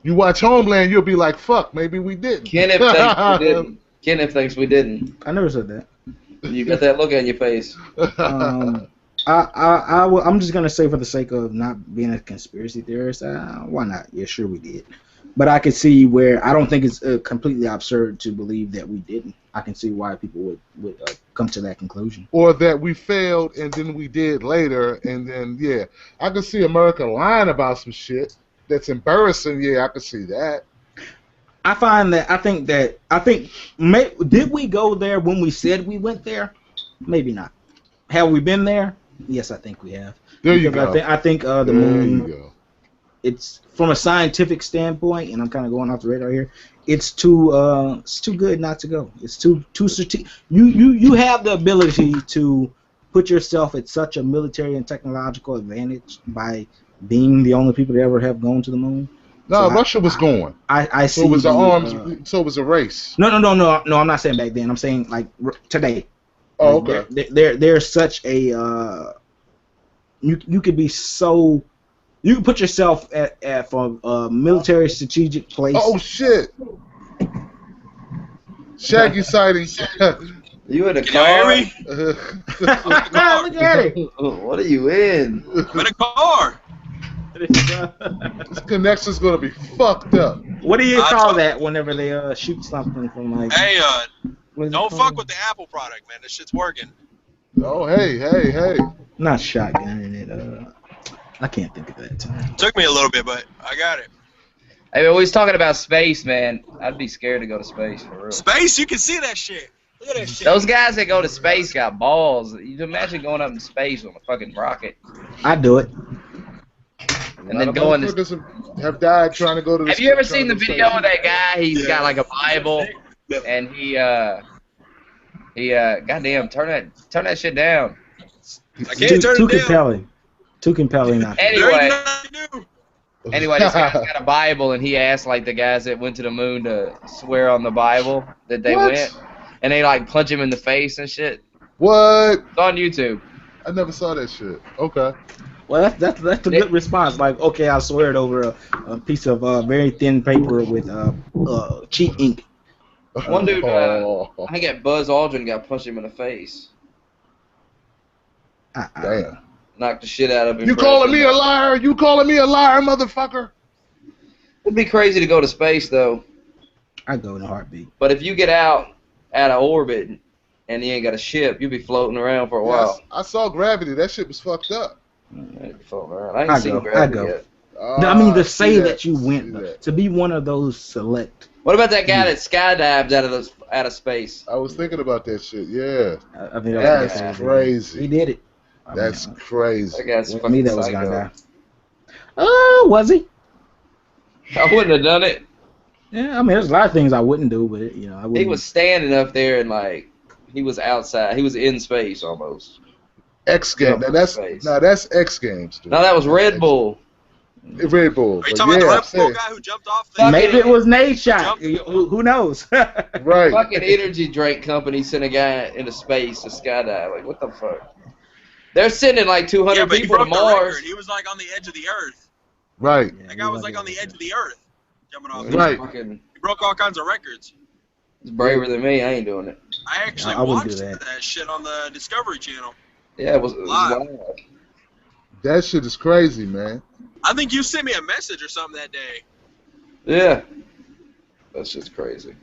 You watch Homeland, you'll be like, "Fuck, maybe we didn't." Kenneth thinks we didn't. Kenneth thinks we didn't. I never said that. You got that look on your face. I'm just gonna say for the sake of not being a conspiracy theorist, why not? Yeah, sure we did. But I can see where I don't think it's completely absurd to believe that we didn't. I can see why people would come to that conclusion. Or that we failed and then we did later, and then I can see America lying about some shit that's embarrassing. Yeah, I can see that. I think did we go there when we said we went there? Maybe not. Have we been there? Yes, I think we have. There you go. I think the moon. It's from a scientific standpoint, and I'm kind of going off the radar here. It's too good not to go. It's too strategic. You have the ability to put yourself at such a military and technological advantage by being the only people to ever have gone to the moon. No, So Russia was going. I see. So it was the, an arms. So it was a race. No. I'm not saying back then. I'm saying like today. Oh, Like, okay. there's such a you could be so you can put yourself at from a military strategic place. Oh shit. Shaggy sighting. You in a Can y'all car? hear me? Look at it. What are you in? I'm in a car. This connection's gonna be fucked up. What do you I call told- that whenever they shoot something from like? Hey, what is it don't called? fuck with the Apple product, man. This shit's working. Oh hey. Not shotgun it. I can't think of that term. Took me a little bit, but I got it. Hey, man, we was talking about space, man. I'd be scared to go to space for real. Space, you can see that shit. Look at that shit. Those guys that go to space got balls. You imagine going up in space on a fucking rocket I do it. and then going to. motherfuckers have died trying to go to the Have you ever trying seen to the go to video space. of that guy? He's got like a Bible, and he goddamn, turn that shit down. I can't turn Too it down. compelling. Too compelling. Not. There Anyway, ain't nothing to do. Anyway, this guy's got a Bible, and he asked like the guys that went to the moon to swear on the Bible that they What? went, and they like punch him in the face and shit. What? It's on YouTube. I never saw that shit. Okay. Well, that's a good response. Like, okay, I'll swear it over a piece of very thin paper with cheap ink. One dude, Oh, I think that Buzz Aldrin got punched him in the face, damn. knocked the shit out of him. You calling me a liar? You calling me a liar, motherfucker? It'd be crazy to go to space though. I go in a heartbeat. But if you get out of orbit and you ain't got a ship, you'll be floating around for a while. I saw Gravity. That shit was fucked up. You'll be floating around. I ain't I seen go, Gravity I go. yet. I mean, to see say that you went, see that. to be one of those select. What about that guy that skydived out of space? I was thinking about that shit. Yeah, I mean, that's Yeah. He crazy. did it. That's That crazy. guy's With fucking me, that was psycho. gonna die. Was he? I wouldn't have done it. Yeah, I mean, there's a lot of things I wouldn't do, but I wouldn't. He was standing up there and like he was outside. He was in space almost. X Games. Yeah, That's X Games. Dude. No, that was Red Bull. Red Bull. Are you But talking about the yeah, Red Bull I'm guy who jumped off Fuck the... Maybe it was Nate shot. Jump. Who knows? right. Fucking energy drink company sent a guy into space to skydive. Like what the fuck? They're sending like 200 Yeah, but he people to broke the Mars. record. He was like on the edge of the earth. Right. That guy was like on the edge of the earth. Jumping off. Right. Fucking, He broke all kinds of records. he's braver than me. I ain't doing it. I actually I wouldn't watched do that. that. Shit on the Discovery Channel. Yeah, it was Live. wild. That shit is crazy, man. I think you sent me a message or something that day. Yeah. That's just crazy.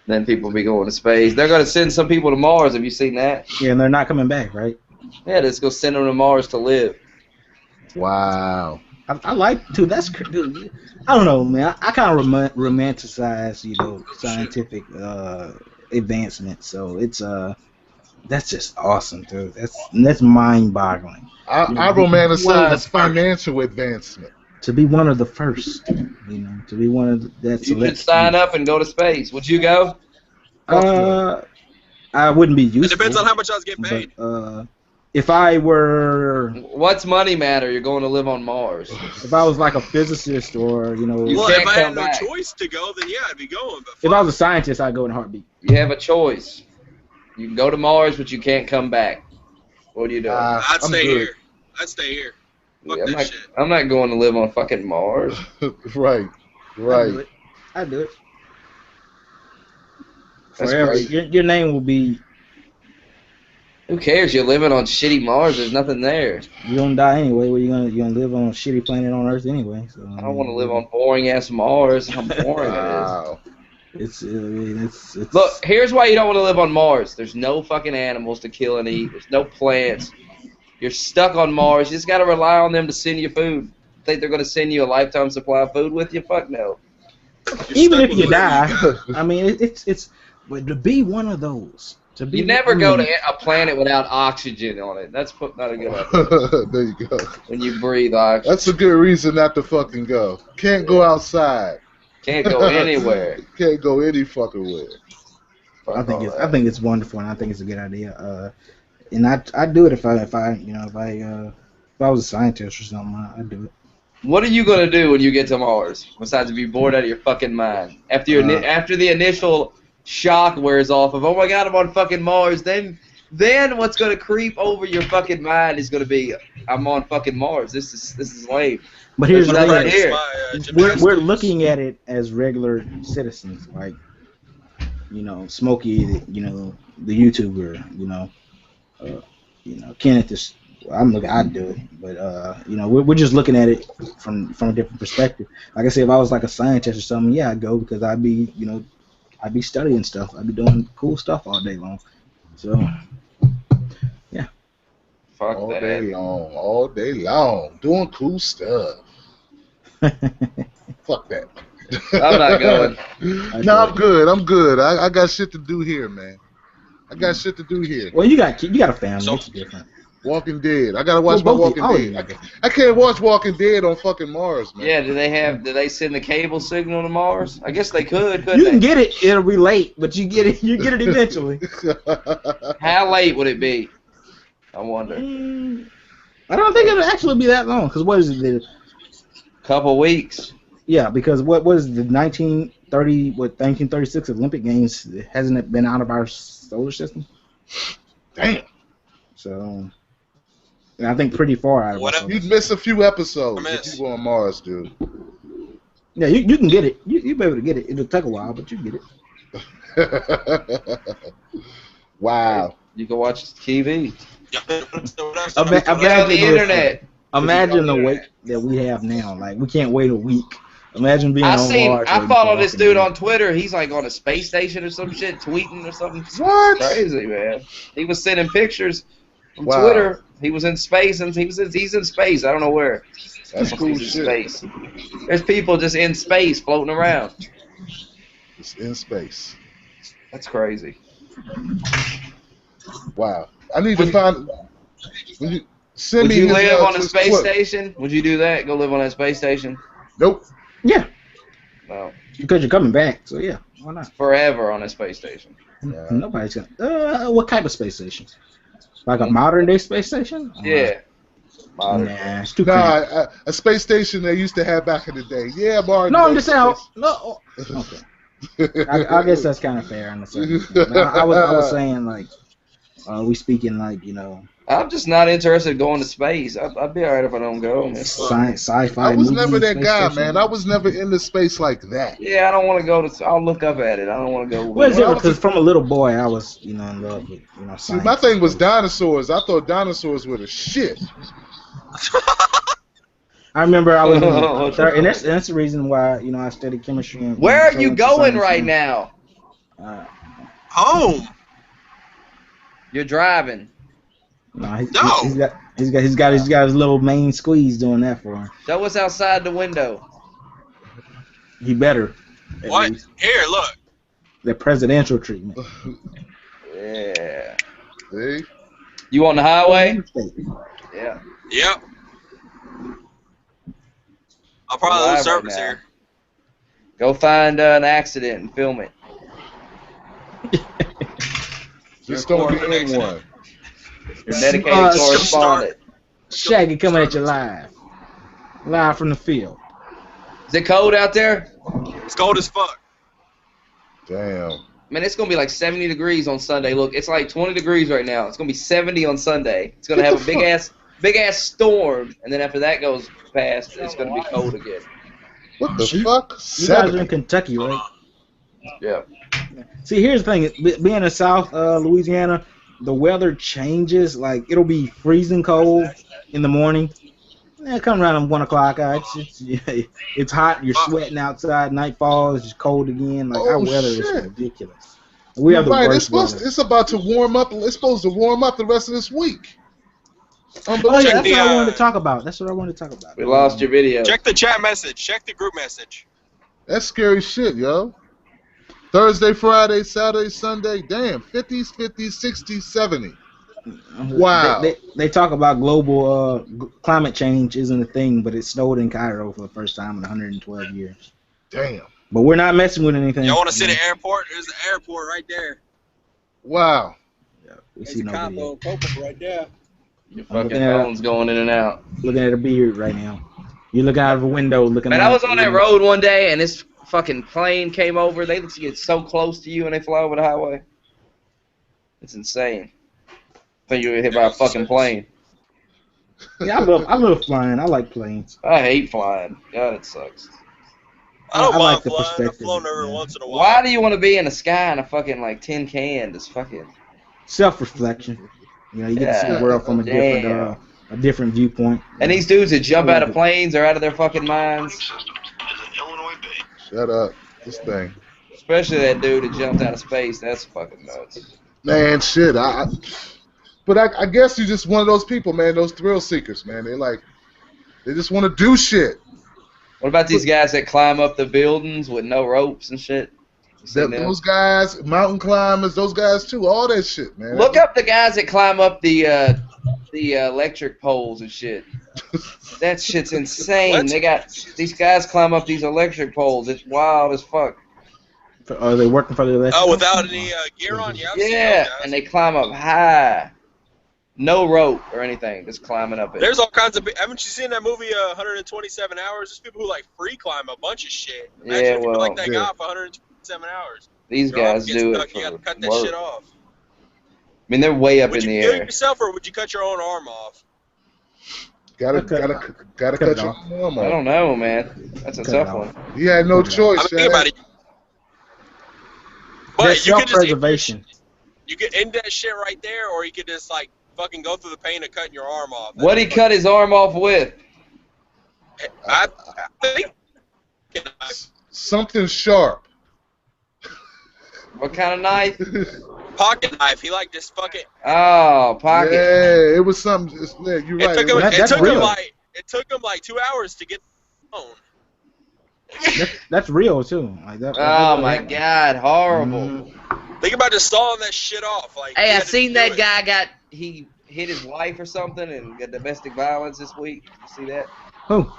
Then people be going to space. They're going to send some people to Mars. Have you seen that? Yeah, and they're not coming back, right? Yeah, they're just going to send them to Mars to live. Wow. I like to. That's dude, I don't know, man. I kind of romanticize, scientific advancement. So it's that's just awesome, dude. That's mind-boggling. I romanticize financial advancement. To be one of the first, to be one of that You select. should sign up and go to space. Would you go? I wouldn't be useful. It depends on how much I was getting paid. But, if I were, What's money matter? You're going to live on Mars. if I was like a physicist or Well, can't if I had come no back. choice to go, then yeah, I'd be going. But if I was a scientist, I'd go in a heartbeat. You have a choice. You can go to Mars, but you can't come back. What are you doing? I'd I'm stay good. here. I'd stay here. Fuck Yeah, that shit. I'm not going to live on fucking Mars. Right. Right. I'd do it. That's Forever. crazy. Your name will be. Who cares? You're living on shitty Mars. There's nothing there. You're gonna die anyway. Well, you're gonna live on a shitty planet on Earth anyway. So I don't want to live on boring ass Mars. How boring Wow. It's it's Look, here's why you don't want to live on Mars. There's no fucking animals to kill and eat. There's no plants. You're stuck on Mars. You just got to rely on them to send you food. Think they're going to send you a lifetime supply of food with you? Fuck no. even stuck if you with die. I mean, it's but to be one of those. To be You never go to a planet without oxygen on it. That's not a good idea. There you go. When you breathe oxygen. That's a good reason not to fucking go. Can't go outside. Can't go anywhere. Can't go any fucking where. Fuck I think all it's that. I think it's wonderful, and I think it's a good idea. And I'd do it if I was a scientist or something. I'd do it. What are you gonna do when you get to Mars besides be bored out of your fucking mind? After after the initial shock wears off of, oh my god, I'm on fucking Mars, then what's gonna creep over your fucking mind is gonna be, I'm on fucking Mars. This is lame. But here's the There's nothing thing: here. we're looking at it as regular citizens, like Smokey, the YouTuber, Kenneth is. I'd do it, but we're just looking at it from a different perspective. Like I said, if I was like a scientist or something, yeah, I'd go because I'd be studying stuff. I'd be doing cool stuff all day long. So, yeah. Fuck all that. all day long, doing cool stuff. Fuck that. I'm not going. No, I'm good. I got shit to do here, man. I got shit to do here. Well, you got a family. It's different. Walking Dead. I gotta watch my Walking Dead. I can't watch Walking Dead on fucking Mars, man. Yeah, do they send the cable signal to Mars? I guess they could, couldn't You they? can get it. It'll be late, but you get it eventually. How late would it be? I wonder. I don't think it'll actually be that long. Because what is it? Couple weeks. Yeah, because what is the 1936 Olympic Games? Hasn't it been out of our solar system? Damn. So, and I think pretty far out of our solar You'd system. miss a few episodes if you were on Mars, dude. Yeah, you can get it. You'll be able to get it. It'll take a while, but you can get it. Wow. You can watch TV. Imagine the internet. Imagine the wait that we have now. Like, we can't wait a week. Imagine being on Mars. I follow this dude on Twitter. He's like on a space station or some shit, tweeting or something. What? Crazy, man. He was sending pictures from Twitter. He was in space, and he's in space. I don't know where. That's cool shit. Space. There's people just in space floating around. Just in space. That's crazy. Wow. I need to find. Would you live on a space station? Would you do that? Go live on that space station? Nope. Yeah. No. Because you're coming back, so yeah, why not? Forever on a space station. Yeah. Nobody's gonna. What type of space station? Like a modern day space station? Yeah. Modern. Nah, it's too crazy. A space station they used to have back in the day. Yeah, Martin. No, I'm just saying. No. Okay. I guess that's kind of fair in a certain sense. I was saying like, we speaking like I'm just not interested in going to space. I'd be alright if I don't go. Sci-fi. I was never that guy, man. I was never into space like that. Yeah, I don't want to go to. I'll look up at it. I don't want to go. Well, it's different because from a little boy, I was in love with science. See, my thing was dinosaurs. I thought dinosaurs were the shit. I remember I was and that's the reason why I studied chemistry. Where are you going right now? Home. You're driving. No, he's got his little main squeeze doing that for him. Show us outside the window. He better. What? Here, look. The presidential treatment. Yeah. See? You on the highway? Yeah. Yep. I'll probably lose service here. Go find an accident and film it. Just don't be in one. Your dedicated correspondent. Shaggy coming at you live from the field. Is it cold out there? It's cold as fuck. Damn. Man, it's gonna be like 70 degrees on Sunday. Look, it's like 20 degrees right now. It's gonna be 70 on Sunday. It's gonna have a big ass storm, and then after that goes past, it's gonna be cold again. What the fuck? You guys are in Kentucky, right? Yeah. See, here's the thing. Being in South Louisiana, the weather changes. Like, it'll be freezing cold in the morning. Come around 1 o'clock. It's hot. You're sweating outside. Nightfall. It's just cold again. Like, our weather is ridiculous. We have the worst weather. It's about to warm up. It's supposed to warm up the rest of this week. Oh, yeah, that's what I wanted to talk about. We lost your video. Check the chat message. Check the group message. That's scary shit, yo. Thursday, Friday, Saturday, Sunday. Damn, 50s, 50s, 60s, 70s. Wow. They talk about global climate change isn't a thing, but it snowed in Cairo for the first time in 112 years. Damn. But we're not messing with anything. Y'all want to see the airport? There's the airport right there. Wow. Yeah, we see no video. right there. Your fucking phone's going in and out. Looking at a beard right now. You look out of a window, looking. Man, like, I was on that road one day, and this fucking plane came over. They get so close to you, and they fly over the highway. It's insane. I think you were hit by a fucking plane. Yeah, I love flying. I like planes. I hate flying. God, it sucks. I don't I mind like the flying. I've perspective, flown every yeah. once in a while. Why do you want to be in the sky in a fucking like tin can? Just fucking Self-reflection. You know, you get to see the world from a different viewpoint. And these dudes that jump out of planes are out of their fucking minds. Shut up. This thing. Especially that dude that jumped out of space. That's fucking nuts. Man, shit. But I guess you're just one of those people, man. Those thrill seekers, man. They just want to do shit. What about these guys that climb up the buildings with no ropes and shit? Those guys, mountain climbers, those guys too. All that shit, man. Look up the guys that climb up the electric poles and shit. That shit's insane. These guys climb up these electric poles. It's wild as fuck. Are they working for the electric? Oh, without any gear on? Yeah, and they climb up high. No rope or anything, just climbing up it. There's all kinds of. Haven't you seen that movie 127 Hours? There's people who like free climb a bunch of shit. Imagine if people like that guy for 127 hours. These guys do it You gotta cut that work. shit off. I mean, they're way up in the Would you kill air. yourself, or would you cut your own arm off? Gotta cut your arm off. I don't know, man. That's a tough one. He had no choice. I mean, think about it. There's But you could just self-preservation. you could end that shit right there, or you could just like fucking go through the pain of cutting your arm off. What'd he cut his arm off with? I think Something sharp. What kind of knife? pocket knife. He like just fucking. Oh, pocket. Yeah, it was something. Yeah, you're right. It took him like 2 hours to get the phone. That's real too. Like that. Oh my God, horrible. Think about just sawing that shit off. Like, Hey, I seen that guy he hit his wife or something and got domestic violence this week. You see that? Who?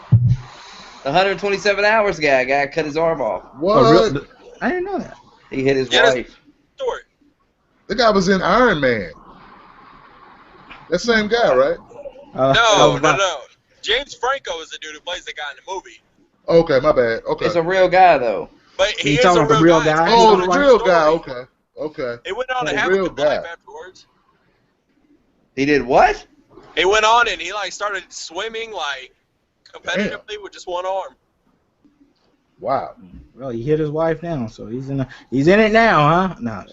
The 127 Hours guy cut his arm off. What? I didn't know that. He hit his wife. Story. The guy was in Iron Man. That same guy, right? No. James Franco is the dude who plays the guy in the movie. Okay, my bad. Okay. It's a real guy though. But he is talking a about the real guy? Oh, the real guy. Okay. Okay. It went on to The have a real good guy. life afterwards. He did what? He went on and he like started swimming like competitively with just one arm. Wow. Well, he hit his wife now, so he's in it now, huh? No.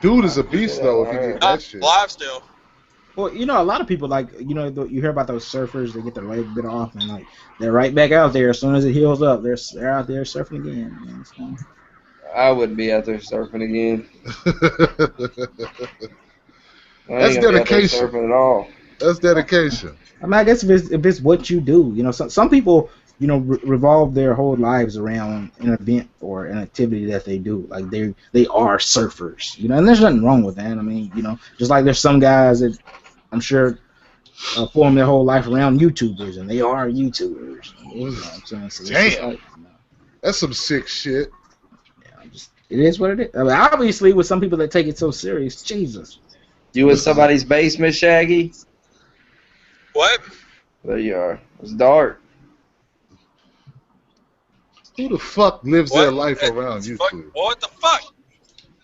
Dude is a beast though. If he did that shit. Live still. Well, you know, a lot of people like, you know, you hear about those surfers that get their leg bit off and like they're right back out there as soon as it heals up. They're out there surfing again. Man, so. I wouldn't be out there surfing again. That's dedication. Surfing at all. That's dedication. I mean, I guess if it's what you do, you know, some people, you know, revolve their whole lives around an event or an activity that they do. Like they are surfers, you know, and there's nothing wrong with that. I mean, you know, just like there's some guys that I'm sure form their whole life around YouTubers, and they are YouTubers. You know what I'm saying? So Damn. like, you know, That's some sick shit. yeah, it is what it is. I mean, obviously, with some people that take it so serious, Jesus. You in somebody's basement, Shaggy? What? There you are. It's dark. Who the fuck lives their life around YouTube? What the fuck?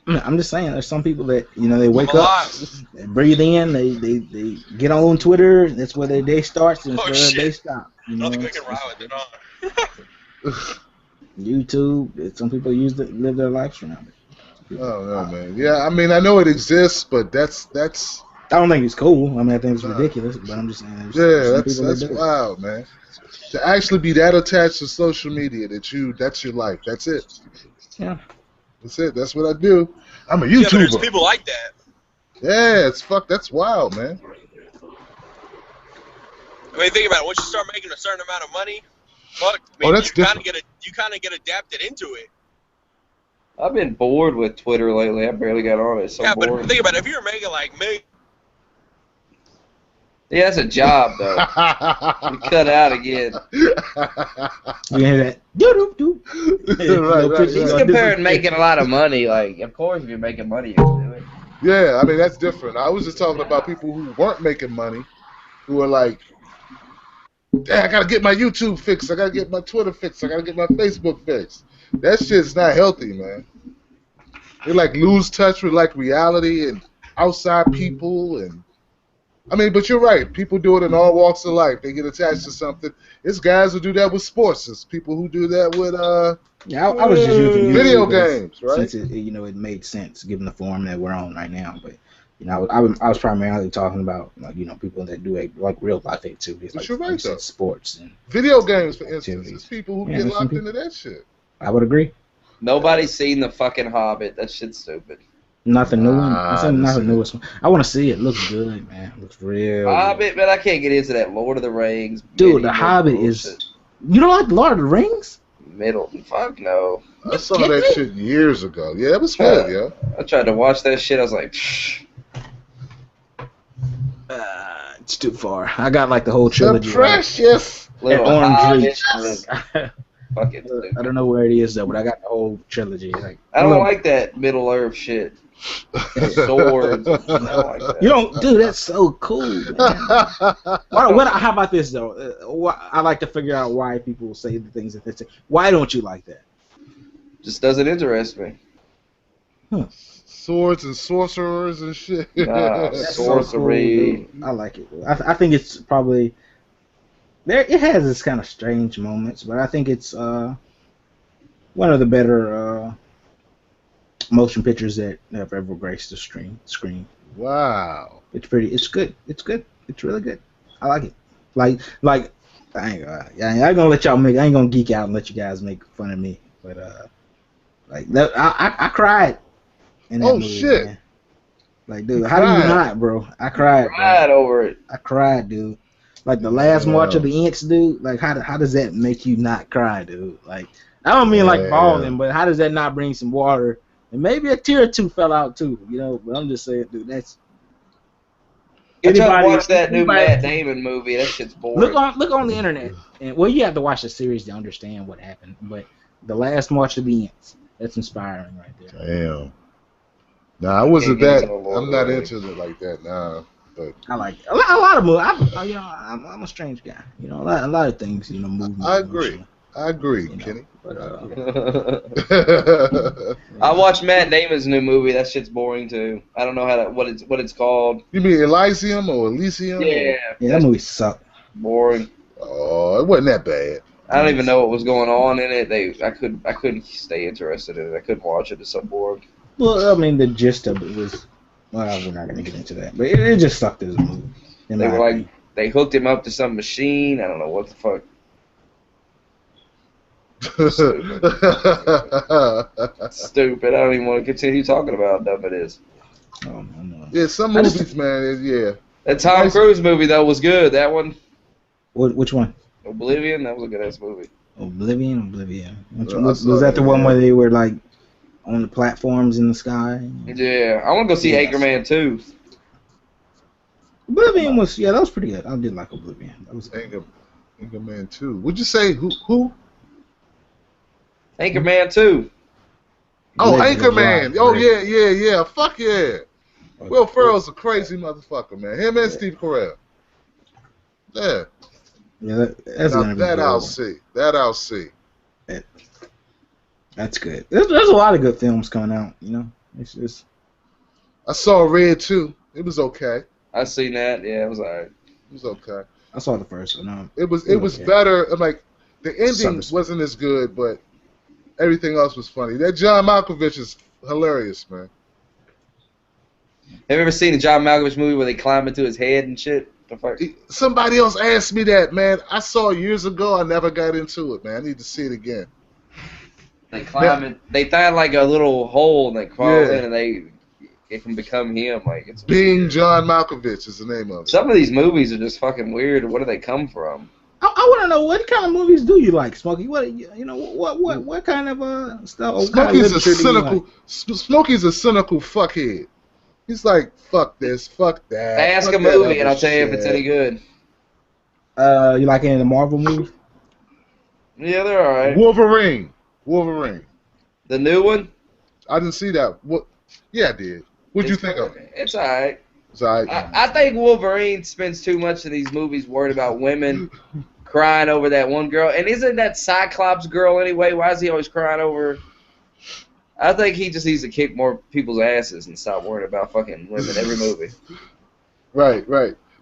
I'm just saying, there's some people that, you know, they wake up, they breathe in, they get on Twitter, that's where their day starts, and that's where their day stops. You know? I can ride with it on. YouTube, some people live their lives around it. Oh no, man. Yeah, I mean, I know it exists, but that's. I don't think it's cool. I mean, I think it's ridiculous, but I'm just saying. Yeah, that's wild, man. To actually be that attached to social media that's your life. That's it. Yeah. That's it. That's what I do. I'm a YouTuber. Yeah, but there's people like that. Yeah, that's wild, man. I mean, think about it. Once you start making a certain amount of money, fuck. I mean, that's different. You kind of get adapted into it. I've been bored with Twitter lately. I barely got on it. It's so boring. But think about it. If you're making like millions. Yeah, that's a job, though. You cut out again. You hear that? Doo-doo-doo. Right, He's comparing making a lot of money. Like, of course, if you're making money, you can do it. Yeah, I mean, that's different. I was just talking about people who weren't making money, who are like Damn, I gotta get my YouTube fixed. I gotta get my Twitter fixed. I gotta get my Facebook fixed. That shit's not healthy, man. They like lose touch with like reality and outside people, and I mean, but you're right. People do it in all walks of life. They get attached to something. It's guys who do that with sports. It's people who do that with yeah. I was just using video games, right? Since it made sense given the form that we're on right now, but. I was primarily talking about people that do like real life activities like sports and video games, for instance. It's people who get locked into that shit. I would agree. Nobody's seen the fucking Hobbit. That shit's stupid. Nothing new one. Nothing newest one. I want to see it. Looks good, man. Looks real. Hobbit, man. I can't get into that Lord of the Rings. Dude, the Hobbit is. You don't like Lord of the Rings? Fuck no. I saw that shit years ago. Yeah, it was good, yo. I tried to watch that shit. I was like, it's too far. I got like the whole trilogy. The precious Orange Reach. Fucking I don't know where it is though, but I got the whole trilogy. Like, I don't like that Middle Earth shit. Swords. I don't like that. You don't, dude. That's so cool. Man. How about this though? I like to figure out why people say the things that they say. Why don't you like that? Just doesn't interest me. Huh. Swords and sorcerers and shit. Sorcery. So cool, I like it. I think it's probably there. It has its kind of strange moments, but I think it's one of the better motion pictures that have ever graced the screen. Wow. It's pretty. It's good. It's good. It's really good. I like it. Like I ain't gonna let y'all make. I ain't gonna geek out and let you guys make fun of me. But I cried. In that movie, shit! Man. Like, dude, how do you not, bro? I cried. Over it. I cried, dude. Like the last March of the Ants, dude. Like, how does that make you not cry, dude? Like, I don't mean like bawling, but how does that not bring some water? And maybe a tear or two fell out too, But I'm just saying, dude, that's. I tried to watch that new Matt Damon movie. That shit's boring. Look on the internet, and you have to watch the series to understand what happened. But the last March of the Ants, that's inspiring right there. Damn. Nah, I wasn't that. I'm not into it like that now. But I like it. A lot of movies. I'm a strange guy. A lot of things. Move me. I agree. Kenny. But, I watched Matt Damon's new movie. That shit's boring too. I don't know what it's called. You mean Elysium or Elysium? Yeah. That movie sucked. Boring. Oh, it wasn't that bad. I don't even know what was going on in it. I couldn't stay interested in it. I couldn't watch it. It's so boring. Well, I mean, the gist of it was, well, we're not going to get into that, but it just sucked as a movie. They were like, they hooked him up to some machine. I don't know what the fuck. Stupid. I don't even want to continue talking about how dumb it is. Oh, no. Yeah, some movies, man, yeah. That Tom Cruise movie, though, was good. That one. Which one? Oblivion. That was a good-ass movie. Oblivion. Was that the one where they were, like, on the platforms in the sky? Yeah. I want to go see Anchorman 2. Oblivion that was pretty good. I did like Oblivion. That was Anchorman 2. Would you say who? Anchorman 2. Oh, Anchorman. Oh, yeah. Fuck yeah. Will Ferrell's a crazy motherfucker, man. Him and Steve Carell. Yeah. Yeah, that's gonna be that I'll see. That I'll see. That's good. There's a lot of good films coming out, It's just. I saw Red 2. It was okay. I seen that. Yeah, it was alright. It was okay. I saw the first one. It was okay. Better. Like the ending wasn't as good, but everything else was funny. That John Malkovich is hilarious, man. Have you ever seen a John Malkovich movie where they climb into his head and shit? Somebody else asked me that, man. I saw it years ago. I never got into it, man. I need to see it again. They climb in. They find like a little hole and they crawl in, and it can become him. Like it's Being weird. John Malkovich is the name of it. Some of these movies are just fucking weird. Where do they come from? I want to know what kind of movies do you like, Smokey? What kind of stuff? Smokey's a cynical. Smokey's a cynical fuckhead. He's like, fuck this, fuck that. Ask a movie and I'll tell you if it's any good. You like any of the Marvel movies? Yeah, they're alright. Wolverine. The new one? I didn't see that. What? Yeah, I did. What'd you think of it? It's alright. It's alright. I think Wolverine spends too much of these movies worried about women crying over that one girl. And isn't that Cyclops girl anyway? Why is he always crying over her? I think he just needs to kick more people's asses and stop worrying about fucking women every movie. Right.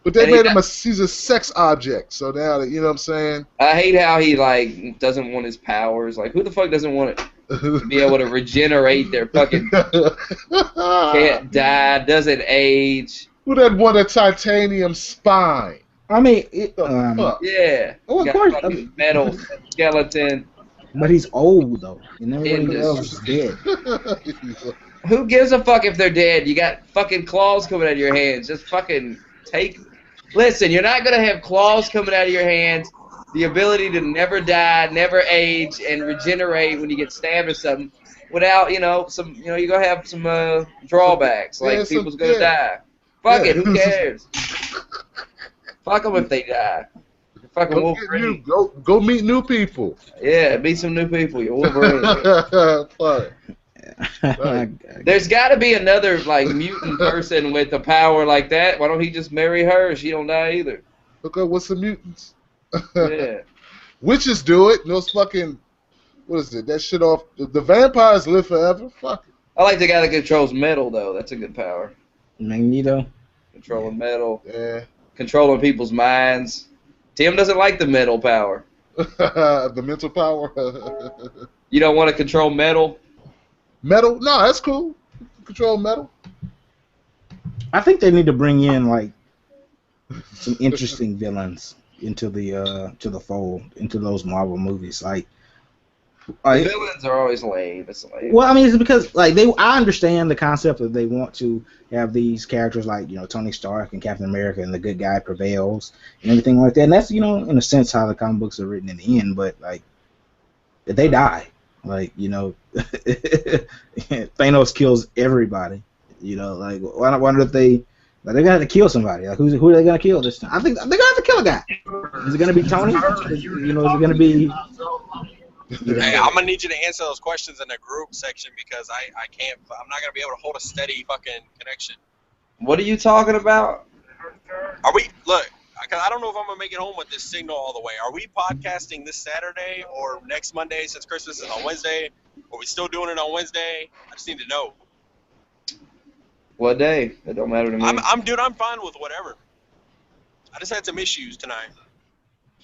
But they made him he's a sex object. So now, you know what I'm saying? I hate how he, like, doesn't want his powers. Like, who the fuck doesn't want to be able to regenerate their fucking... can't die, doesn't age. Who doesn't want a titanium spine? I mean, yeah. Oh, of course. Metal skeleton. But he's old, though. And everybody else is dead. Who gives a fuck if they're dead? You got fucking claws coming out of your hands. Just fucking take... Listen, you're not going to have claws coming out of your hands, the ability to never die, never age, and regenerate when you get stabbed or something without, you're going to have some drawbacks. Like, people's going to die. Fuck it, who cares? Fuck them if they die. You're fucking Wolverine. Go meet new people. Yeah, meet some new people. You're Wolverine. Right. There's got to be another like mutant person with a power like that. Why don't he just marry her? She don't die either. Look up what's the mutants. Yeah. Witches do it. Those fucking what is it? That shit off. The vampires live forever. Fuck it. I like the guy that controls metal though. That's a good power. Magneto. Controlling metal. Yeah. Controlling people's minds. Tim doesn't like the metal power. The mental power. You don't want to control metal? Metal? No, that's cool. Control metal. I think they need to bring in like some interesting villains into the fold, into those Marvel movies. Like villains are always lame. It's lame. Well, I mean, it's because like I understand the concept that they want to have these characters like Tony Stark and Captain America and the good guy prevails and everything like that. And that's in a sense how the comic books are written in the end. But like, if they die, like Thanos kills everybody. Like I wonder if they're gonna have to kill somebody. Like who are they gonna kill this time? I think they're gonna have to kill a guy. Is it gonna be Tony? Is it gonna be? Hey, I'm gonna need you to answer those questions in the group section because I can't. I'm not gonna be able to hold a steady fucking connection. What are you talking about? Are we look? Cause I don't know if I'm gonna make it home with this signal all the way. Are we podcasting this Saturday or next Monday since Christmas is on Wednesday? Are we still doing it on Wednesday? I just need to know. What day? It don't matter to me. I'm fine with whatever. I just had some issues tonight.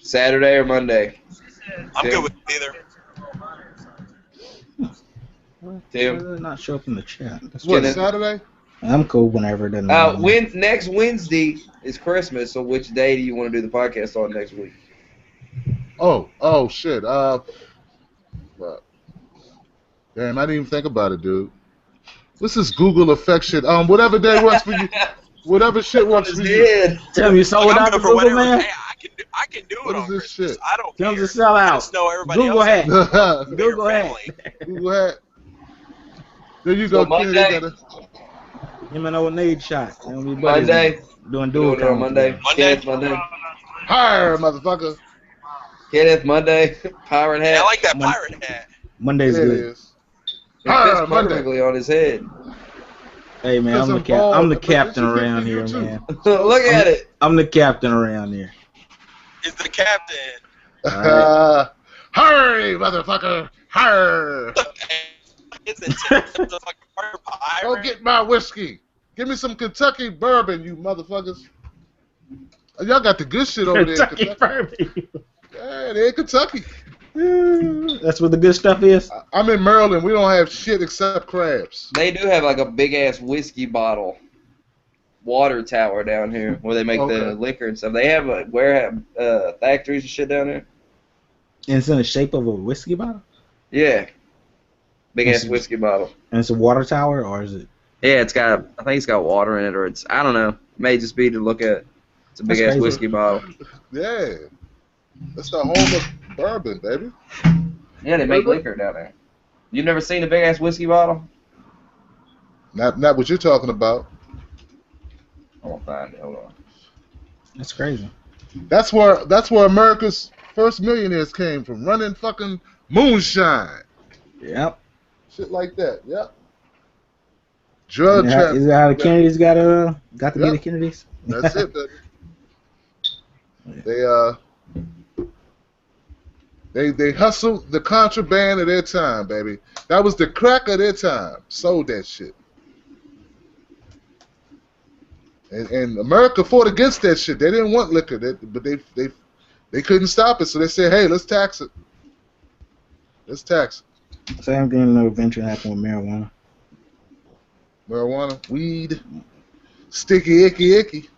Saturday or Monday? I'm good with either. Tim? Not show up in the chat. What, Saturday? I'm cool whenever it doesn't matter. Next Wednesday is Christmas, so which day do you want to do the podcast on next week? Oh shit. Damn, I didn't even think about it, dude. This is Google effect shit. Whatever day works for you. Whatever shit works for you. Tell me you sold out for Google, man. Hey, I can do it on this Christmas. Shit? I don't care. Tell me to sell out. I just know everybody Google else. hat. Google hat. Google hat. There you go, kid. Him and old Nate shot. Monday. Doing dual on Monday. Kenneth, Monday. Hire, motherfucker. Kenneth, Monday. Pirate hat. I like that pirate hat. Monday's There good. it is. It fits perfectly on his head. Hey man, I'm the captain around here, man. Look at it. I'm the captain around here. Is the captain. Right. Hurry, motherfucker. Hurry. It's intense. It's a fucking pirate. Go get my whiskey. Give me some Kentucky bourbon, you motherfuckers. Y'all got the good shit over there in Kentucky. Bourbon. Yeah, they're in Kentucky. That's where the good stuff is? I'm in Maryland. We don't have shit except crabs. They do have like a big-ass whiskey bottle water tower down here where they make the liquor and stuff. They have factories and shit down there. And it's in the shape of a whiskey bottle? Yeah. Big-ass whiskey bottle. And it's a water tower, or is it? Yeah, I think it's got water in it, or I don't know. It may just be to look at. It's a big-ass whiskey bottle. Yeah. That's the home of bourbon, baby. Yeah, they make liquor down there. You've never seen a big-ass whiskey bottle? Not what you're talking about. I'm gonna find it. Hold on. That's crazy. That's where America's first millionaires came from, running fucking moonshine. Yep. Shit like that. Yep. Drug trafficking. Is that how the Kennedys got to be the Kennedys? That's it, baby. They hustled the contraband of their time, baby. That was the crack of their time. Sold that shit. And America fought against that shit. They didn't want liquor, but they couldn't stop it, so they said, hey, let's tax it. Let's tax it. Same thing that eventually happened with marijuana. Marijuana, weed, sticky, icky.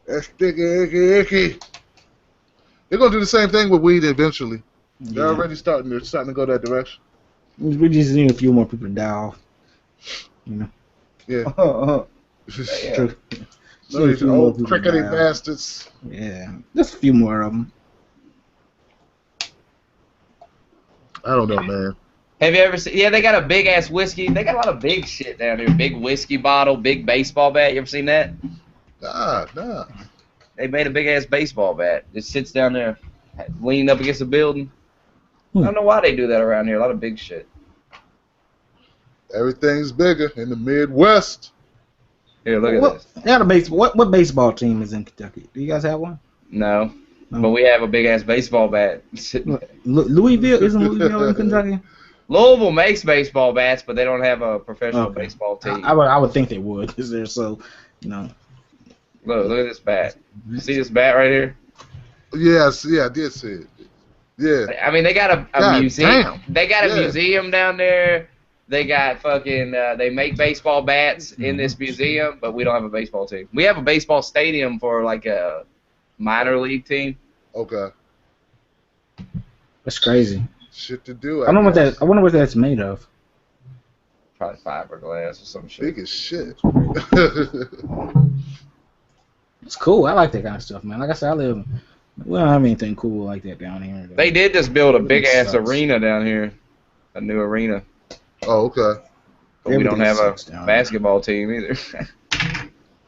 That's sticky, icky. They're gonna do the same thing with weed eventually. They're already starting. They're starting to go that direction. We just need a few more people to die off. You know. Yeah. True. No, these old crickety bastards. Yeah, just a few more of them. I don't know, man. Have you ever seen? Yeah, they got a big ass whiskey. They got a lot of big shit down here. Big whiskey bottle, big baseball bat. You ever seen that? Nah. They made a big ass baseball bat. It sits down there, leaning up against a building. I don't know why they do that around here. A lot of big shit. Everything's bigger in the Midwest. Here, look at this. They got a baseball. What baseball team is in Kentucky? Do you guys have one? No, but we have a big ass baseball bat. Louisville isn't Louisville in Kentucky? Louisville makes baseball bats, but they don't have a professional baseball team. I would think they would, because they're so, you know. Look at this bat. See this bat right here? Yes, yeah, I did see it. Yeah. I mean, they got a museum. Damn. They got a museum down there. They got fucking. They make baseball bats in this museum, but we don't have a baseball team. We have a baseball stadium for like a minor league team. Okay. That's crazy. Shit to do. I wonder what that's made of. Probably fiberglass or some shit. Big as shit. It's cool. I like that kind of stuff, man. Like I said, we don't have anything cool like that down here. They did just build a big ass arena down here, a new arena. Oh, okay. But we don't have a basketball team either.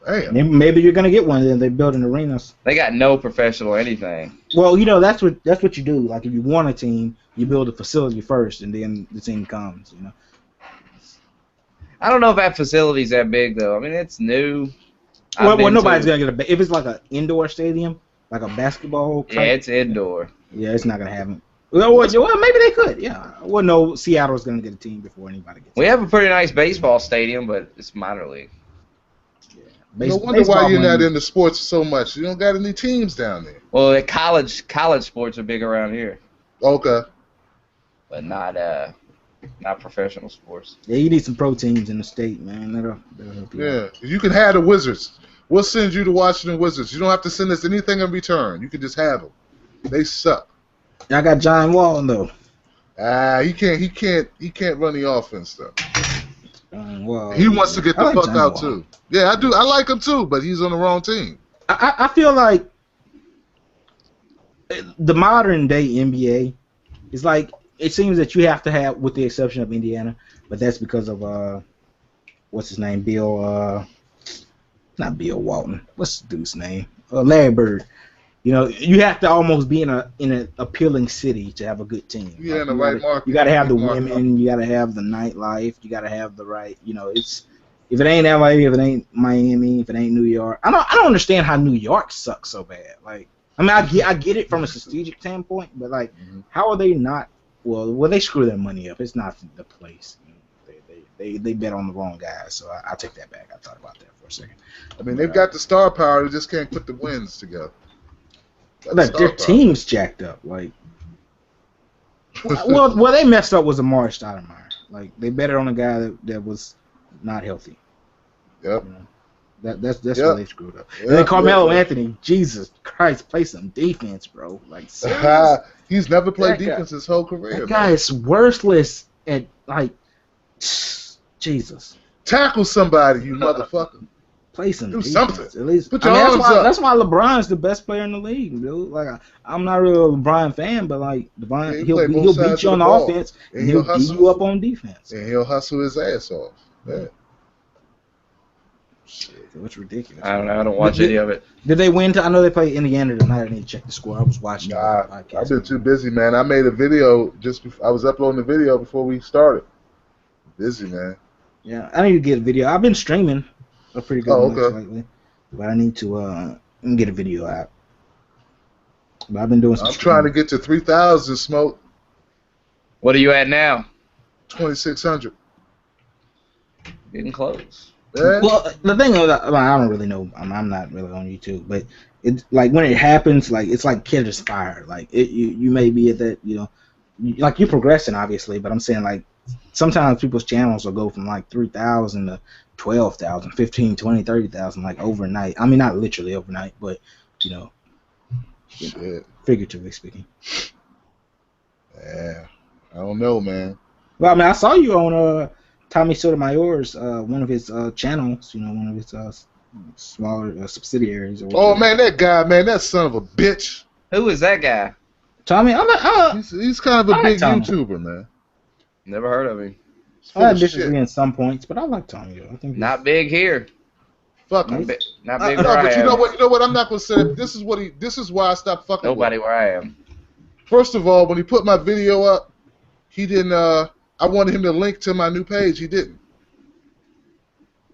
Damn. Maybe you're gonna get one. Then they building arenas. They got no professional anything. Well, you know that's what you do. Like if you want a team, you build a facility first, and then the team comes. You know. I don't know if that facility's that big though. I mean, it's new. Well, nobody's gonna get if it's like an indoor stadium, like a basketball. Yeah, it's indoor. Yeah, it's not gonna happen. Well, maybe they could. Yeah. Well, no, Seattle's gonna get a team before anybody gets. We have a pretty nice baseball stadium, but it's minor league. Yeah. No wonder why you're not into sports so much. You don't got any teams down there. Well, the college sports are big around here. Okay. But not professional sports. Yeah, you need some pro teams in the state, man. That'll help you. Yeah, you can have the Wizards. We'll send you the Washington Wizards. You don't have to send us anything in return. You can just have them. They suck. I got John Wall though. He can't run the offense though. Well, He wants to get the fuck John out Wall. too. Yeah, I do. I like him too, but he's on the wrong team. I feel like the modern day NBA is like it seems that you have to have, with the exception of Indiana, but that's because of what's his name, not Bill Walton. What's the dude's name? Larry Bird. You know, you have to almost be in an appealing city to have a good team. Yeah, like, in the right market. You got to have the women. You got to have the nightlife. You got to have the right. You know, it's if it ain't LA, if it ain't Miami, if it ain't New York. I don't understand how New York sucks so bad. Like, I mean, I get it from a strategic standpoint, but like, how are they not? Well, they screw their money up. It's not the place. They bet on the wrong guys. So I take that back. I thought about that for a second. I mean, they've got the star power. They just can't put the wins together. Like their team's jacked up. Like, well, they messed up was Amari Stoudemire. Like they betted on a guy that was not healthy. Yep. You know? That's where they screwed up. And then Carmelo Anthony, Jesus Christ, play some defense, bro. Like seriously. He's never played defense his whole career. That guy is worthless at like Jesus. Tackle somebody, you motherfucker. Play some Do defense, something. at least. Put your arms up. That's why LeBron's the best player in the league, dude. Like I'm not really a LeBron fan, but like LeBron, he'll beat you on the offense and he'll beat you up on defense. And he'll hustle his ass off. Yeah. Shit, it's ridiculous. I don't know. I don't watch any of it. Did they win? I know they played Indiana tonight. I need to check the score. I was watching. I've been too busy, man. I made a video I was uploading the video before we started. Busy, man. Yeah, I need to get a video. I've been streaming a pretty good okay. lately, but I need to get a video out. But I've been doing some. I'm trying to get to 3,000, Smoke. What are you at now? 2,600. Getting close. Yeah. Well, the thing is, I don't really know. I'm not really on YouTube, but it's like when it happens, like it's like catches fire. Like you may be at that, like you're progressing obviously, but I'm saying like sometimes people's channels will go from like 3,000 to 12,000, 15, 20, 30,000 like overnight. I mean, not literally overnight, but Shit. figuratively speaking. Yeah. I don't know, man. Well, I mean, I saw you on Tommy Sotomayor's one of his channels, one of his smaller subsidiaries. Or Oh man, that guy, man, that son of a bitch. Who is that guy? Tommy, He's kind of a big YouTuber, man. Never heard of him. I disagree in some points, but I like Tommy. I think not big here. Fuck him. Not big No, where I but am. you know what? I'm not gonna say it. This is why I stopped fucking. Nobody with where I am. First of all, when he put my video up, he didn't. I wanted him to link to my new page. He didn't.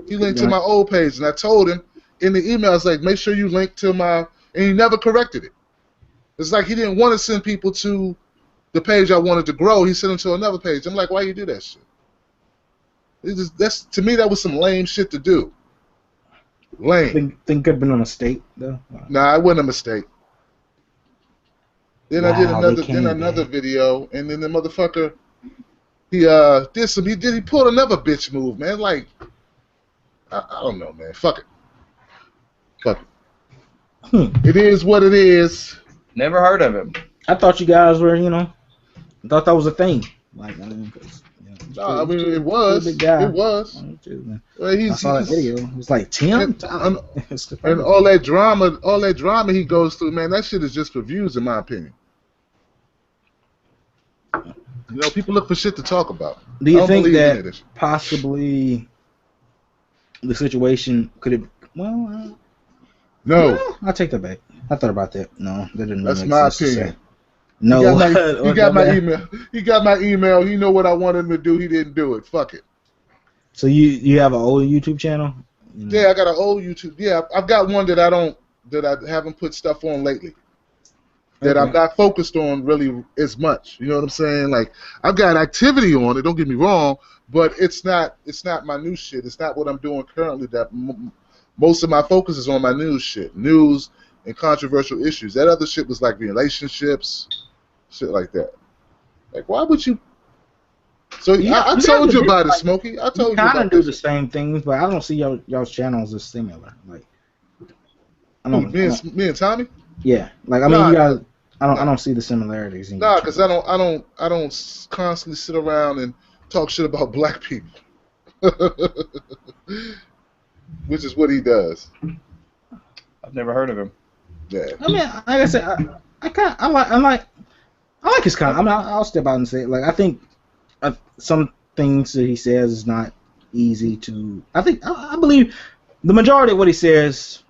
He linked to my old page, and I told him in the email, I was like, make sure you link to my. And he never corrected it. It's like he didn't want to send people to the page I wanted to grow. He sent them to another page. I'm like, why you do that shit? To me, that was some lame shit to do. Lame. Think could have been a mistake though. Nah, it wasn't a mistake. Then I did another video, and then the motherfucker he pulled another bitch move, man. Like I don't know, man. Fuck it. It is what it is. Never heard of him. I thought you guys were, I thought that was a thing. Like, I mean, it was. Big guy. It was. Well, I saw that video. It was like Tim. And all that drama he goes through, man. That shit is just for views, in my opinion. People look for shit to talk about. Do you think that possibly the situation could have? Well, no. I'll take that back. I thought about that. No, that didn't. That's make my sense to opinion. say. No, he got my email. He got my email. He know what I wanted him to do. He didn't do it. Fuck it. So you have an old YouTube channel? Yeah, I got an old YouTube. Yeah, I've got one that I haven't put stuff on lately. That I'm not focused on really as much. You know what I'm saying? Like I've got activity on it. Don't get me wrong, but it's not my new shit. It's not what I'm doing currently. That most of my focus is on my news shit, news and controversial issues. That other shit was like relationships, shit like that. Like why would you? So I told you about it, Smokey. I told you about it. Kind of do the same things, but I don't see y'all's channels as similar. Like me and Tommy. Yeah, like I mean, you guys. I don't see the similarities. Nah, because I don't constantly sit around and talk shit about black people, which is what he does. I've never heard of him. Yeah. I mean, like I said, I like his content. I mean, I'll step out and say it. Like I think some things that he says is not easy to. I believe the majority of what he says.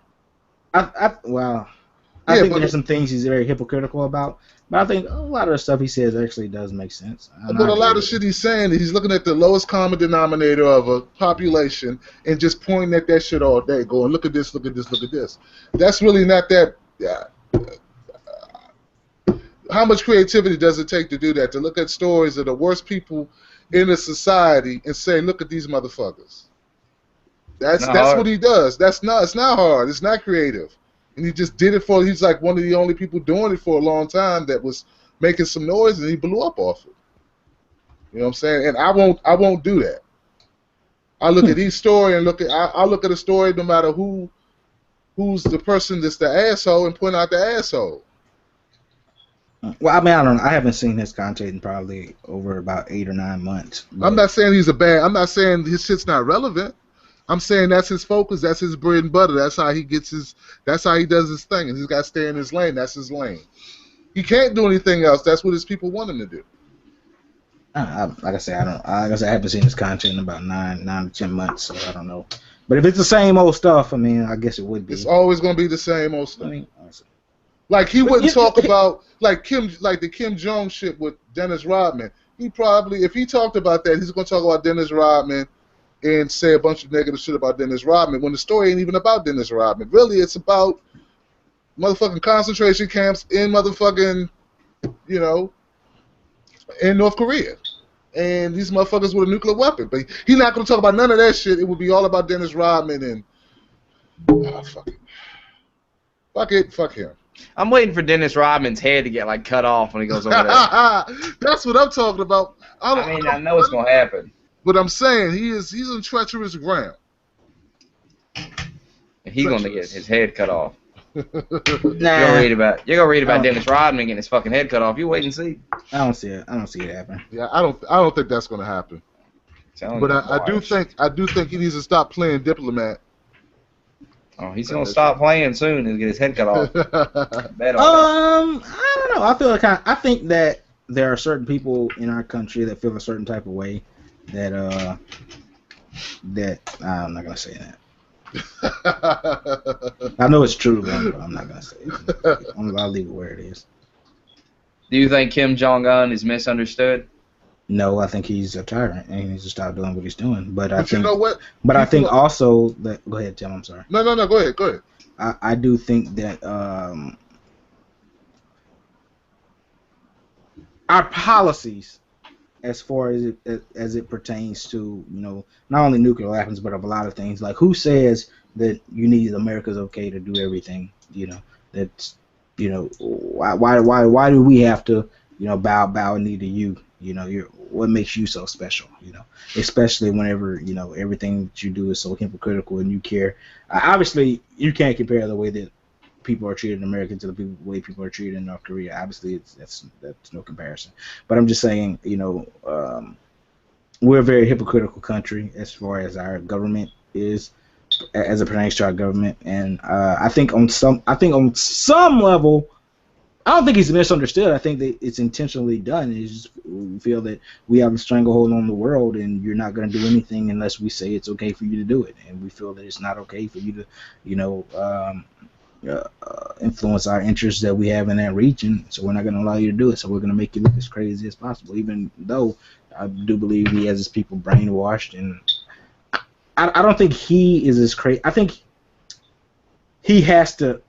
I think there's some things he's very hypocritical about, but I think a lot of the stuff he says actually does make sense. But a lot of shit he's saying, he's looking at the lowest common denominator of a population and just pointing at that shit all day, going, look at this, look at this, look at this. That's really not that. How much creativity does it take to do that? To look at stories of the worst people in a society and say, look at these motherfuckers. That's what he does. It's not hard. It's not creative. And he just did it he's like one of the only people doing it for a long time that was making some noise, and he blew up off it. You know what I'm saying? And I won't do that. I look at each story and I look at a story no matter who's the person that's the asshole and point out the asshole. Well, I mean, I don't know. I haven't seen his content in probably over about 8 or 9 months. I'm not saying I'm not saying his shit's not relevant. I'm saying that's his focus. That's his bread and butter. That's how he that's how he does his thing. And he's got to stay in his lane. That's his lane. He can't do anything else. That's what his people want him to do. Like I said, I haven't seen his content in about 9 to 10 months, so I don't know. But if it's the same old stuff, I mean, I guess it would be. It's always going to be the same old stuff. I mean, honestly. Like he wouldn't talk about like the Kim Jong shit with Dennis Rodman. He probably, if he talked about that, he's going to talk about Dennis Rodman and say a bunch of negative shit about Dennis Rodman when the story ain't even about Dennis Rodman. Really, it's about motherfucking concentration camps in motherfucking, you know, in North Korea. And these motherfuckers with a nuclear weapon. But he's not going to talk about none of that shit. It would be all about Dennis Rodman and... fuck it. Fuck it. Fuck him. I'm waiting for Dennis Rodman's head to get like cut off when he goes over there. That's what I'm talking about. I know it's gonna happen. But I'm saying he's on treacherous ground. And he's gonna get his head cut off. Nah. You're gonna read about Dennis Rodman getting his fucking head cut off. You wait and see. I don't see it happening. Yeah, I don't think that's gonna happen. But I do think he needs to stop playing diplomat. Oh, he's gonna stop playing soon and get his head cut off. Bet on I don't know. I think that there are certain people in our country that feel a certain type of way that I'm not gonna say that. I know it's true, but I'm not gonna say it. I'll leave it where it is. Do you think Kim Jong-un is misunderstood? No, I think he's a tyrant and he needs to stop doing what he's doing. But I think, you know what? But I think also that. Go ahead, Tim. I'm sorry. No. Go ahead. I do think that our policies, as far as it pertains to, you know, not only nuclear weapons but of a lot of things, like who says that America's okay to do everything? You know, that's, you know, why do we have to, you know, bow and knee to you? You know, what makes you so special? You know, especially whenever, you know, everything that you do is so hypocritical and you care. Obviously, you can't compare the way that people are treated in America to the way people are treated in North Korea. Obviously, that's no comparison. But I'm just saying, you know, we're a very hypocritical country as far as our government is, as it pertains to our government. And I think on some level, I don't think he's misunderstood. I think that it's intentionally done. It's just, we feel that we have a stranglehold on the world, and you're not going to do anything unless we say it's okay for you to do it. And we feel that it's not okay for you to, you know, influence our interests that we have in that region. So we're not going to allow you to do it. So we're going to make you look as crazy as possible, even though I do believe he has his people brainwashed. And I don't think he is as crazy. I think he has to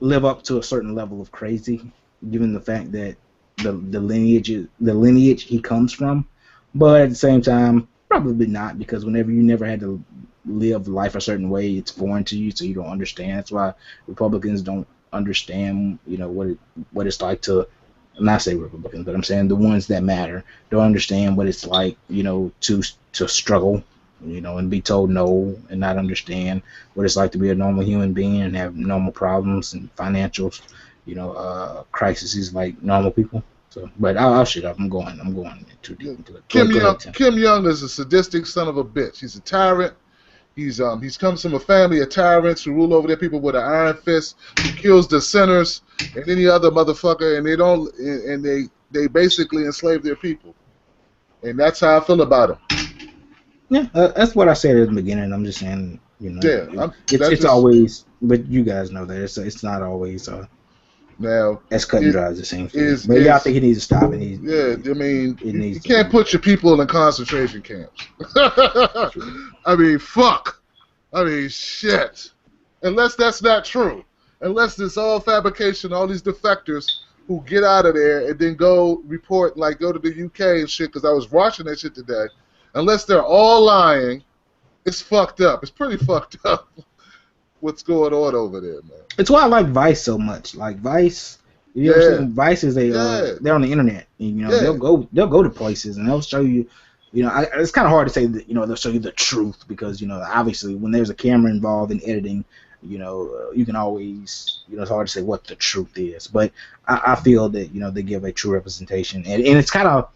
live up to a certain level of crazy, given the fact that the lineage he comes from. But at the same time, probably not, because whenever you never had to live life a certain way, it's foreign to you, so you don't understand. That's why Republicans don't understand, you know, what it's like to, not say Republicans, but I'm saying the ones that matter don't understand what it's like, you know, to struggle, you know, and be told no, and not understand what it's like to be a normal human being and have normal problems and financial, you know, crises like normal people. So, but I'll shut up. I'm going too deep into it. Kim Jong is a sadistic son of a bitch. He's a tyrant. He's comes from a family of tyrants who rule over their people with an iron fist, who kills dissenters and any other motherfucker, and they basically enslave their people. And that's how I feel about him. Yeah, that's what I said at the beginning. I'm just saying, you know, yeah, it's always, but you guys know that it's not always now as cut and dry as it seems. But yeah, I think he needs to stop it. I mean, you can't put your people in concentration camps. I mean, fuck. I mean, shit. Unless that's not true. Unless it's all fabrication, all these defectors who get out of there and then go report, like go to the UK and shit, because I was watching that shit today. Unless they're all lying, it's fucked up. It's pretty fucked up what's going on over there, man. It's why I like Vice so much. Like Vice, you know, Vice is they're on the internet. And, you know, they'll go to places and they'll show you. You know, it's kind of hard to say that, you know, they'll show you the truth, because, you know, obviously when there's a camera involved in editing, you know, you can always, you know, it's hard to say what the truth is. But I feel that, you know, they give a true representation, and it's kind of,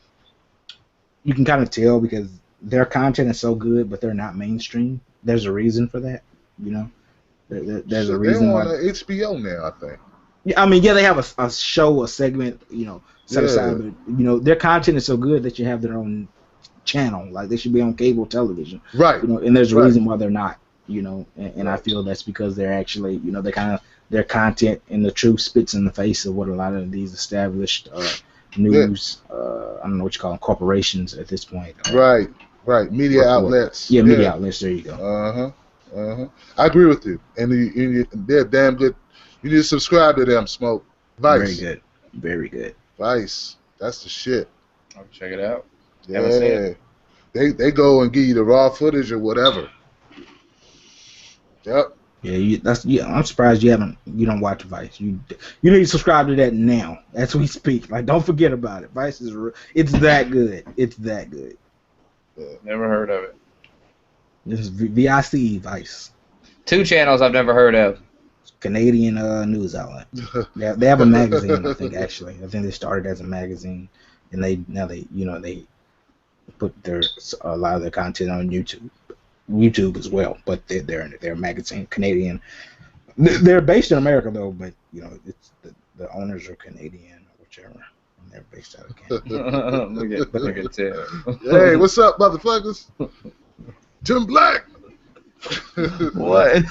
you can kind of tell because their content is so good, but they're not mainstream. There's a reason for that, you know. There's a reason why. They're on HBO now, I think. Yeah, I mean, yeah, they have a show, a segment, you know, set aside, but, you know, their content is so good that you have their own channel. Like, they should be on cable television, right? You know, and there's a reason why they're not, you know, and I feel that's because they're actually, you know, their content and the truth spits in the face of what a lot of these established news, I don't know what you call them, corporations at this point. Right. Media outlets. Yeah, media outlets. There you go. I agree with you, and they're damn good. You need to subscribe to them, Smoke. Vice. Very good. Very good. Vice. That's the shit. I'll check it out. Haven't seen Yeah. it. They go and give you the raw footage or whatever. Yep. Yeah, I'm surprised you don't watch Vice. You need to subscribe to that now as we speak. Like, don't forget about it. Vice it's that good. It's that good. Never heard of it. This is VICE Vice. 2 channels I've never heard of. Canadian news outlet. They have a magazine, I think. Actually, I think they started as a magazine, and they put a lot of their content on YouTube as well. But they're a magazine, Canadian. They're based in America though, but it's the owners are Canadian or whichever. And they're based out of Canada. Look at Tim. Hey, what's up, motherfuckers? Tim Black. What?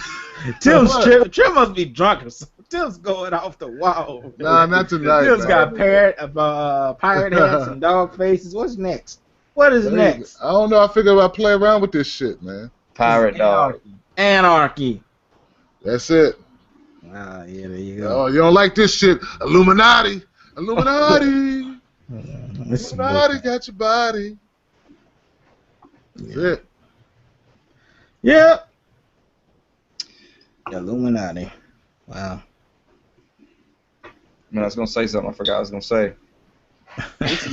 Tim must be drunk or something. Tim's going off the wall. Nah, not tonight. Tim's got pirate hats and dog faces. What's next? What is next? I don't know. I figured I'd play around with this shit, man. Pirate dog. Anarchy. That's it. Ah, yeah, there you go. Oh, you don't like this shit? Illuminati. Illuminati. Illuminati got your body. That's it. Yeah. Illuminati. Wow. Man, I was gonna say something. I forgot what I was gonna say.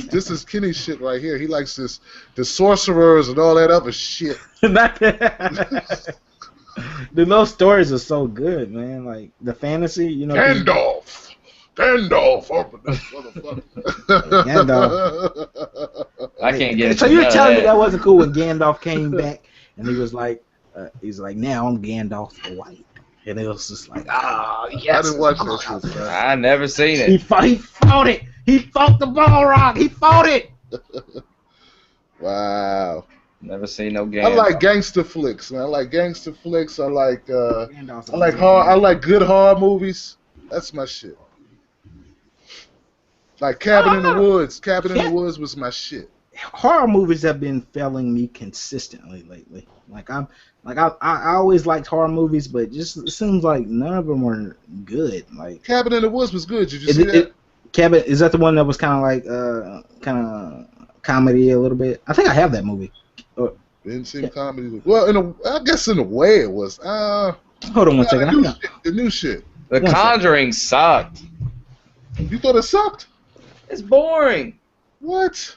This is Kenny's shit right here. He likes the sorcerers and all that other shit. Dude, those stories are so good, man. Like the fantasy, Gandalf, open this motherfucker. Gandalf. I can't get it. So you're telling me that wasn't cool when Gandalf came back and he was like, now I'm Gandalf the White. And it was just like, yes. I didn't watch that shit, man. I never seen it. He fought it. He fought the Balrog. He fought it. Wow. Never seen no game. I like gangster flicks, man. I like gangster flicks. I like I like good horror movies. That's my shit. Like Cabin in the Woods. Cabin in the Woods was my shit. Horror movies have been failing me consistently lately. I always liked horror movies, but it seems like none of them were good. Like Cabin in the Woods was good. Did you see that? Cabin, is that the one that was kind of comedy a little bit? I think I have that movie. Didn't seem comedy. Well, I guess in a way it was. Hold on one second. The new shit. The Conjuring sucked. You thought it sucked? It's boring. What?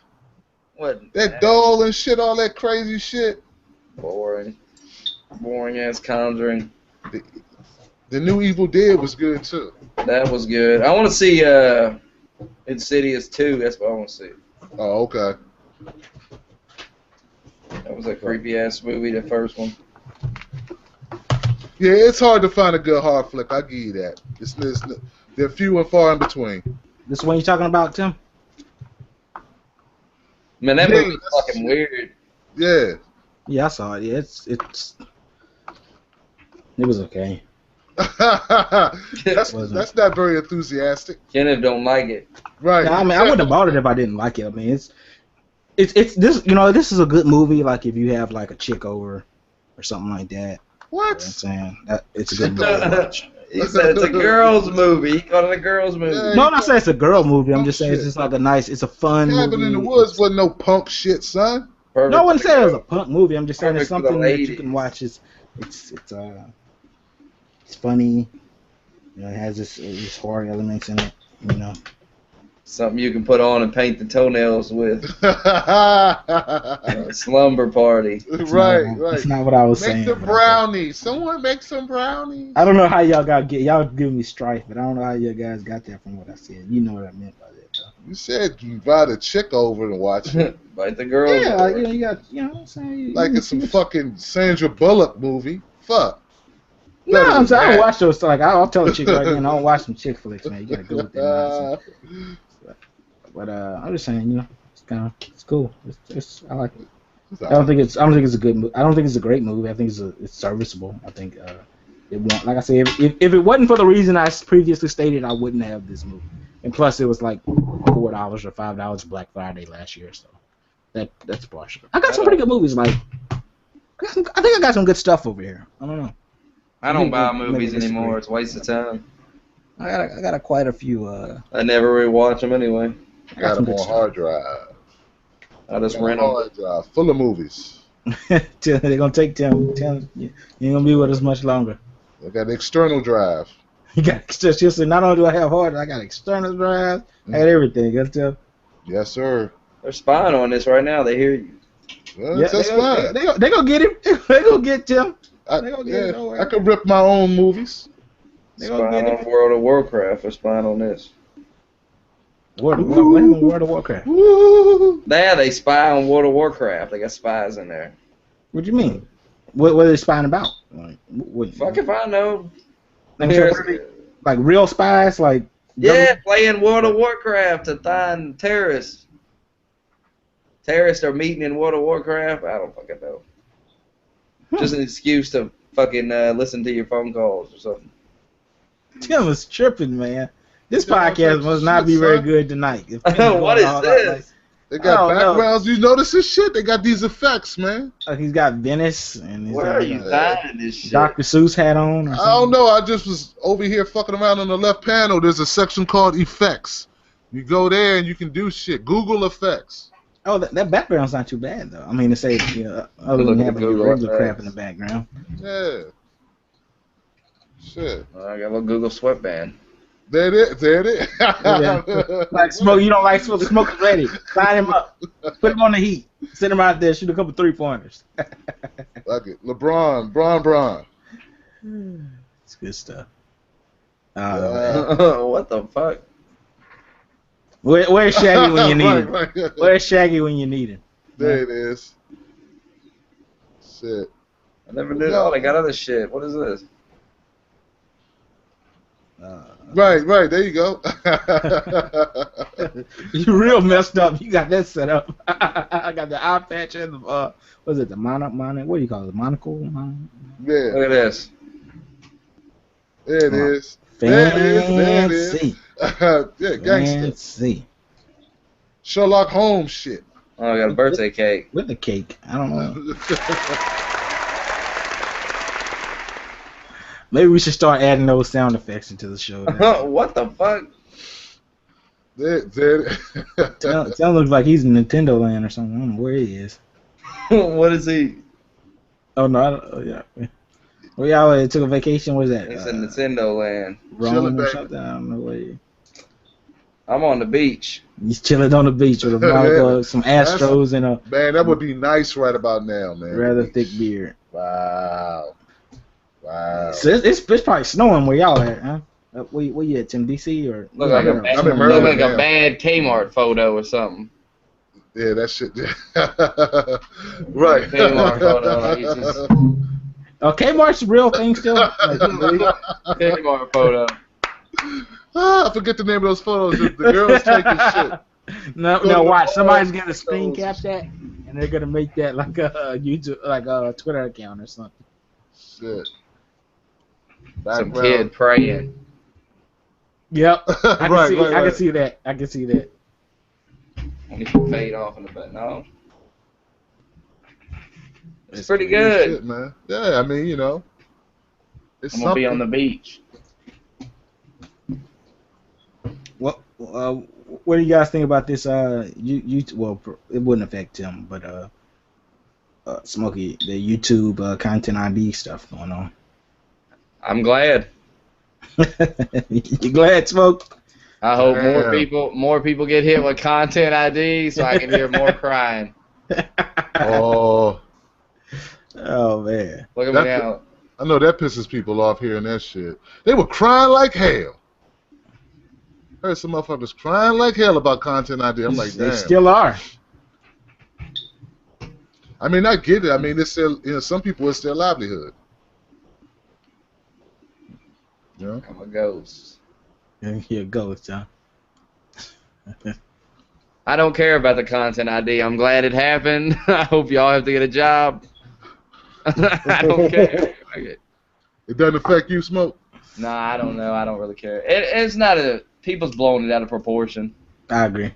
What? That doll and shit, all that crazy shit. Boring. Boring ass Conjuring. The new Evil Dead was good too. That was good. I want to see Insidious 2. That's what I want to see. Oh, okay. That was a creepy ass movie, the first one. Yeah, it's hard to find a good horror flick. I give you that. They're few and far in between. This one you talking about, Tim? Man, that movie was fucking weird. Yeah. Yeah, I saw it. Yeah, it was okay. that's not very enthusiastic. Kenneth don't like it. Right. No, I mean, I wouldn't have bought it if I didn't like it. I mean, it's this. This is a good movie. Like if you have like a chick over or something like that. What? You know what I'm saying it's a good movie to watch. He said it's a girl's movie. He called it a girl's movie. Yeah, No, I'm not saying it's a girl movie. I'm just saying it's just like it's a fun movie. Cabin in the Woods wasn't no punk shit, son. Perfect. No, I wouldn't say it was a punk movie. I'm just saying it's Perfect for the something that you ladies. can watch. It's funny. It has this horror elements in it. Something you can put on and paint the toenails with. Slumber party. Right. That's not what I was saying. Make the brownies. Someone make some brownies. I don't know how y'all giving me strife, but I don't know how you guys got that from what I said. You know what I meant by that, though. You said you invite a chick over and watch it. Bite the girls. Yeah, over. you got, what I'm saying. Like it's some fucking Sandra Bullock movie. Fuck. No, I'm saying I don't watch those. Like I'll tell a chick right now, I don't watch some chick flicks, man. You gotta go with that nonsense. But I'm just saying, it's cool. I like it. I don't think it's a good movie. I don't think it's a great movie. I think it's serviceable. I think it won't. Like I said, if it wasn't for the reason I previously stated, I wouldn't have this movie. And plus, it was like $4 or $5 Black Friday last year, so that's partial. I got some pretty good movies. Like I think I got some good stuff over here. I don't know. I don't buy movies anymore. It's a waste of time. I got quite a few. I never rewatch them anyway. I got some them good on hard drive. I just Got a rent them. hard drive full of movies. They're gonna take Tim. Tim, you ain't gonna be with us much longer. I got an external drive. You got just not only do I have hard, I got external drives. I got everything. You tell. Yes, sir. They're spying on this right now. They hear you. Well, Yeah, that's fine. They gonna get him. They gonna get Tim. I, they gonna get it, don't worry. I could rip my own movies. They gonna Spying get on it. World of Warcraft. They're spying on this. World of Warcraft. Woo! They spy on World of Warcraft. They got spies in there. What do you mean? What are they spying about? What, Fuck if I know. Like, so what are they- like real spies? Like Yeah, playing World of Warcraft to find terrorists. Terrorists are meeting in World of Warcraft. I don't fucking know. Just an excuse to fucking listen to your phone calls or something. Tim is tripping, man. This Yeah, podcast like must not shit, be very son. good tonight. What is this? They got I don't know. backgrounds. You notice this shit? They got these effects, man. He's got Venice and he's Where got are you finding this shit? Dr. Seuss hat on. Or I something. don't know. I just was over here fucking around on the left panel. There's a section called effects. You go there and you can do shit. Google effects. Oh, that background's not too bad though. I mean, to say other than Look at having Google regular crap effects. in the background. Yeah. Shit. I got a little Google sweatband. There it is. There it is. Yeah. Like Smoke, you don't like Smoke. Smoke is ready. Sign him up. Put him on the heat. Send him out there. Shoot a couple 3-pointers. Like it. LeBron. It's good stuff. What the fuck? Where's Shaggy when you need him? Right. Where's Shaggy when you need him? There it is. Shit. I never knew. Oh, they got other shit. What is this? Right. There you go. You real messed up. You got that set up. I got the eye patch and the what is it? The monocle? What do you call it? The monocle? Yeah. Look at this. There it is. There it is. Fancy. Yeah, gangster. Fancy. Sherlock Holmes shit. Oh, I got a birthday cake. With the cake. I don't know. Maybe we should start adding those sound effects into the show. What the fuck? There. Tell looks like he's in Nintendo Land or something. I don't know where he is. What is he? Oh no, yeah. Where y'all took a vacation? What is that? He's in Nintendo Land. Rome Chilling or back. something? I don't know where he. I'm on the beach. He's chilling on the beach with a some Astros and a Man, that would be nice right about now, man. rather thick beard. Wow. So it's probably snowing where y'all at, huh? Where you at, Tim? DC or? Look like I'm in look Maryland like now. a bad Kmart photo or something. Yeah, that shit. Right. Kmart photo. Like it's just Kmart's a real thing still. Like, Kmart photo. I forget the name of those photos. The girls taking shit. no, watch. Somebody's gonna screen cap that, and they're gonna make that like a YouTube, like a Twitter account or something. Shit. Some Background. kid praying. Yep. I Right. can see that. I can see that. And he can fade off in the back. No. It's pretty Shit, good. man. Yeah, I mean, you know. It's I'm gonna be on the beach. What do you guys think about this? Well, it wouldn't affect him, but Smokey, the YouTube content ID stuff going on. I'm glad. You glad, Smoke? I hope Damn. more people get hit with content ID so I can hear more crying. Oh, Oh man. Look at me That's now. I know that pisses people off hearing that shit. They were crying like hell. Heard some motherfuckers crying like hell about content ID. I'm like, damn. They still are. I mean, I get it. I mean, it's still, you know, some people it's their livelihood. You know? I'm a ghost. Here it goes, John. I don't care about the content ID. I'm glad it happened. I hope y'all have to get a job. I don't care. It doesn't affect you, Smoke? Nah, I don't know. I don't really care. It's not people's blowing it out of proportion. I agree.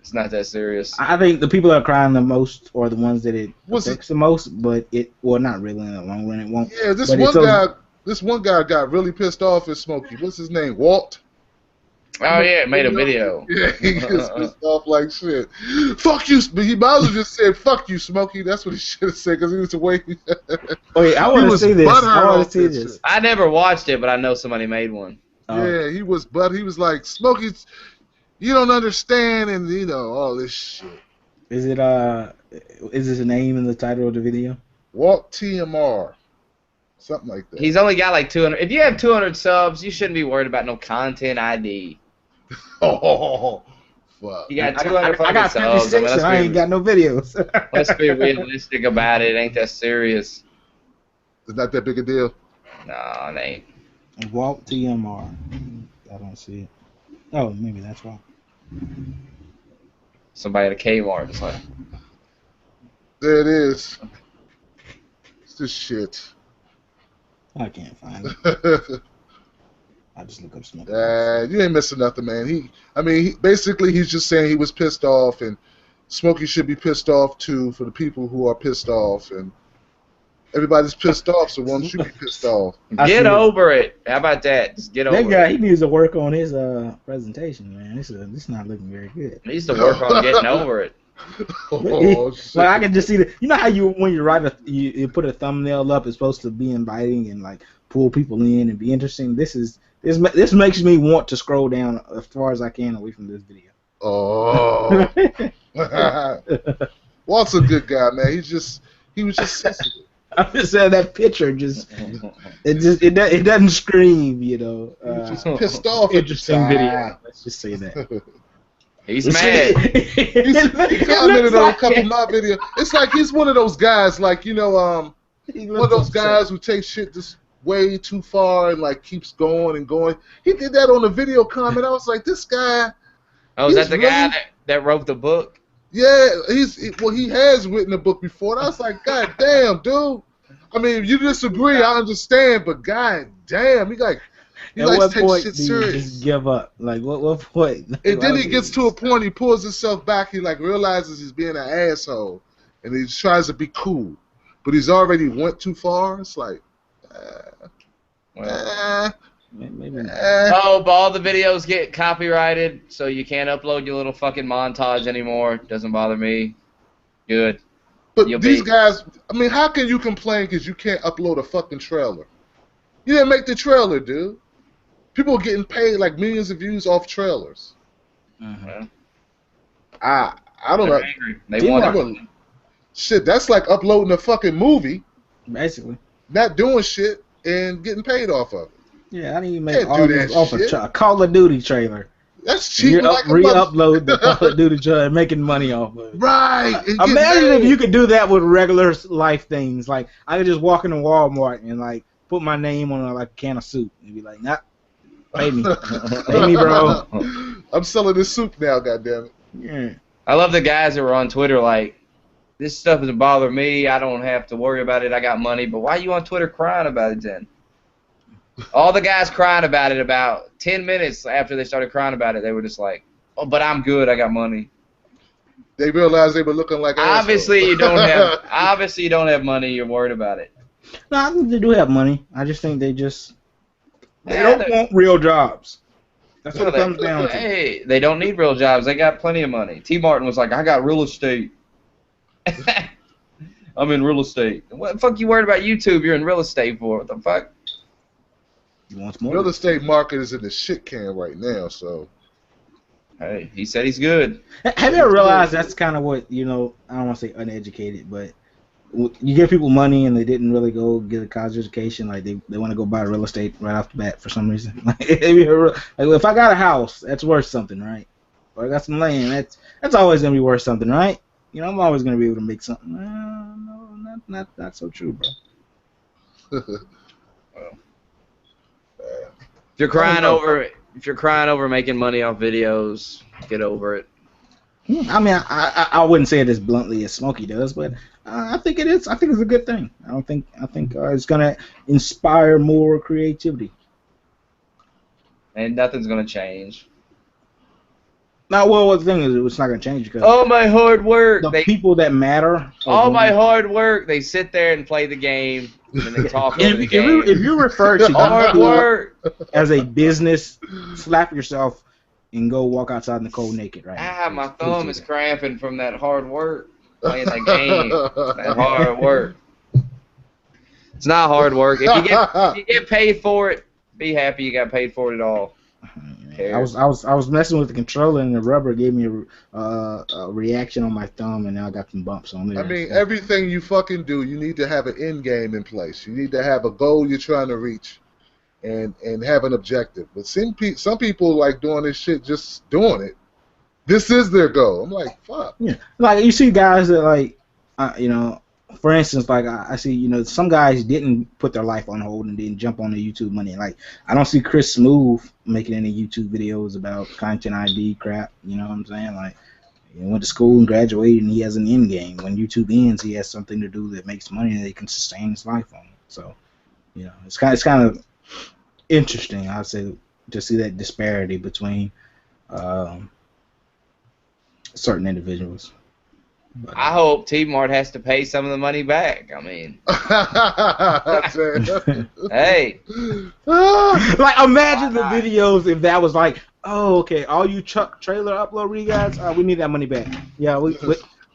It's not that serious. I think the people that are crying the most are the ones that it What's affects the most, but not really in the long run. It won't. Yeah, this But one it's those- guy This one guy got really pissed off at Smokey. What's his name? Walt? Oh yeah, made a video. Yeah, he gets pissed off like shit. Fuck you, but he might as well just said "fuck you, Smokey." That's what he should have said because he was the way. Wait, I want to see this. I want to see this. I never watched it, but I know somebody made one. Yeah, he was like, Smokey, you don't understand, and you know all this shit. Is it is this a name in the title of the video? Walt TMR. Something like that. He's only got like 200. If you have 200 subs, you shouldn't be worried about no content ID. Oh, fuck. You got 200 I got 56 and I ain't got no videos. Let's be realistic about it. It ain't that serious. It's not that big a deal. No, it ain't. Walt TMR. I don't see it. Oh, maybe that's wrong. Somebody at a Kmart is like. There it is. It's this shit. I can't find it. I just look up Smokey. You ain't missing nothing, man. Basically, he's just saying he was pissed off, and Smokey should be pissed off too for the people who are pissed off, and everybody's pissed off, so one should be pissed off. Get over it. How about that? Just get over it. That guy, he needs to work on his presentation, man. This not looking very good. He needs to work on getting over it. Oh, shit. Like I can just see that. You know how when you write you put a thumbnail up, it's supposed to be inviting and like pull people in and be interesting. This makes me want to scroll down as far as I can away from this video. Oh. Walt's a good guy, man. He was just sensitive. I'm just saying that picture it doesn't scream, you know. He was just pissed off. Interesting video. Let's just say that. He's mad. He commented on a couple of my videos. It's like he's one of those guys, like, you know, one of those guys who takes shit just way too far and like keeps going and going. He did that on a video comment. I was like, this guy. Oh, is that the guy that wrote the book? Yeah, he has written a book before. And I was like, God damn, dude. I mean, if you disagree, I understand, but God damn, he likes to take shit serious. Just give up. Like what point? And then he gets to a point, he pulls himself back, he like realizes he's being an asshole, and he tries to be cool, but he's already went too far. It's like, maybe not. Oh, but all the videos get copyrighted, so you can't upload your little fucking montage anymore. Doesn't bother me. Good. But these guys, I mean, how can you complain because you can't upload a fucking trailer? You didn't make the trailer, dude. People are getting paid like millions of views off trailers. Mm-hmm. I don't know. Angry. They want it. Shit, that's like uploading a fucking movie, basically. Not doing shit and getting paid off of it. Yeah, I need to make all this off a Call of Duty trailer. That's cheap. Re-upload the Call of Duty trailer, making money off of it. Right. Imagine if you could do that with regular life things. Like I could just walk into Walmart and like put my name on like a can of soup and be like, nah, pay me, pay me, bro. I'm selling this soup now, goddammit. Yeah. I love the guys that were on Twitter like, this stuff doesn't bother me. I don't have to worry about it. I got money. But why are you on Twitter crying about it then? All the guys crying about it about 10 minutes after they started crying about it, they were just like, oh, but I'm good. I got money. They realized they were looking like obviously you don't have money. You're worried about it. No, I think they do have money. I just think they don't want real jobs. That's what it comes down to. Hey, they don't need real jobs. They got plenty of money. T. Martin was like, I got real estate. I'm in real estate. What the fuck you worried about YouTube? You're in real estate for? What the fuck? He wants more. Real estate market is in the shit can right now, so. Hey, he said he's good. Have you ever realized that's kind of what, you know, I don't want to say uneducated, but you give people money and they didn't really go get a college education, like they want to go buy real estate right off the bat for some reason. Like if I got a house, that's worth something, right? Or I got some land, that's always gonna be worth something, right? You know, I'm always gonna be able to make something. No, not so true, bro. If you're crying over making money off videos, get over it. I mean, I wouldn't say it as bluntly as Smokey does, but I think it is. I think it's a good thing. I think it's gonna inspire more creativity. And nothing's gonna change. Now, well, the thing is, it's not gonna change because all my hard work. the people that matter. All my hard work. They sit there and play the game, and then they talk over the game. If you refer to hard work as a business, slap yourself and go walk outside in the cold naked. Right? My thumb is cramping from that hard work playing that game. That hard work. It's not hard work. If you get paid for it, be happy you got paid for it at all. I was messing with the controller and the rubber gave me a reaction on my thumb and now I got some bumps on there. I mean, everything you fucking do, you need to have an end game in place. You need to have a goal you're trying to reach, and have an objective. But some people like doing this shit just doing it. This is their goal. I'm like, fuck. Yeah, like you see guys that like, for instance, like I see, some guys didn't put their life on hold and didn't jump on the YouTube money. Like I don't see Chris Smooth making any YouTube videos about content ID crap. You know what I'm saying? Like he went to school and graduated and he has an end game. When YouTube ends, he has something to do that makes money and they can sustain his life on it. So, it's kind of interesting, I'd say, to see that disparity between certain individuals. But, I hope T-Mart has to pay some of the money back. I mean, hey, like imagine the videos if that was like, oh, okay, all you truck trailer upload guys, we need that money back. Yeah, we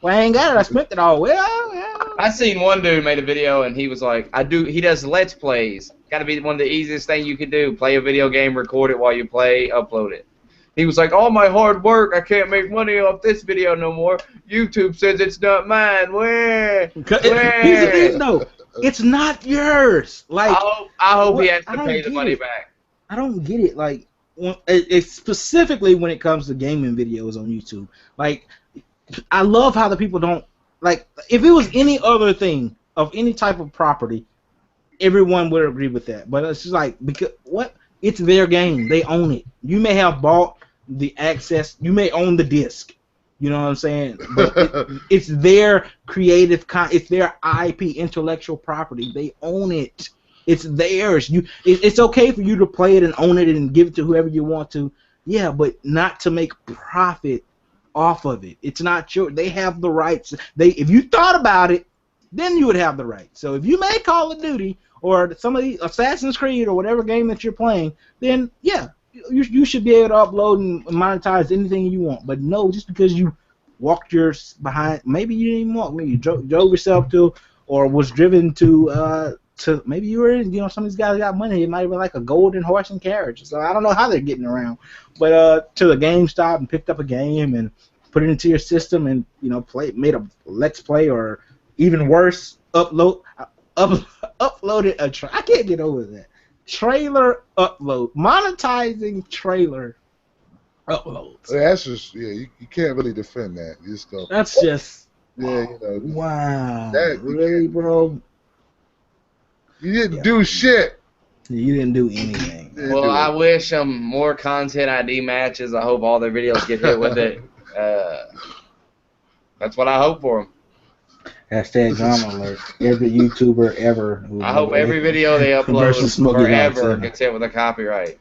I ain't got it. I spent it all. Well, yeah. I seen one dude made a video and he was like, he does Let's Plays. Got to be one of the easiest things you can do. Play a video game, record it while you play, upload it. He was like, all my hard work, I can't make money off this video no more. YouTube says it's not mine. Where? Here's the thing, though. It's not yours. Like I hope he has to pay the money back. I don't get it. Like, it's specifically when it comes to gaming videos on YouTube. Like, I love how the people don't, like, if it was any other thing of any type of property, everyone would agree with that. But it's just like, because what? It's their game. They own it. You may have bought the access. You may own the disc. You know what I'm saying? But it's their creative, it's their IP, intellectual property. They own it. It's theirs. It's okay for you to play it and own it and give it to whoever you want to. Yeah, but not to make profit off of it. It's not your. They have the rights. If you thought about it, then you would have the right. So if you make Call of Duty or some of the Assassin's Creed or whatever game that you're playing, then yeah, you should be able to upload and monetize anything you want. But no, just because you walked yours behind, maybe you didn't even walk, maybe you drove yourself to, or was driven to maybe you were in, some of these guys got money. It might have been like a golden horse and carriage. So I don't know how they're getting around. But to the GameStop and picked up a game and put it into your system and made a Let's Play, or even worse, uploaded a I can't get over that. Trailer upload. Monetizing trailer uploads. That's just, you can't really defend that. You just go. That's just. Yeah, Wow. That, really, bro? You didn't do shit. You didn't do anything. Well, I wish them more content ID matches. I hope all their videos get hit with it. That's what I hope for them. Hashtag drama alert. Every YouTuber ever. I hope every video they upload forever gets hit with a copyright.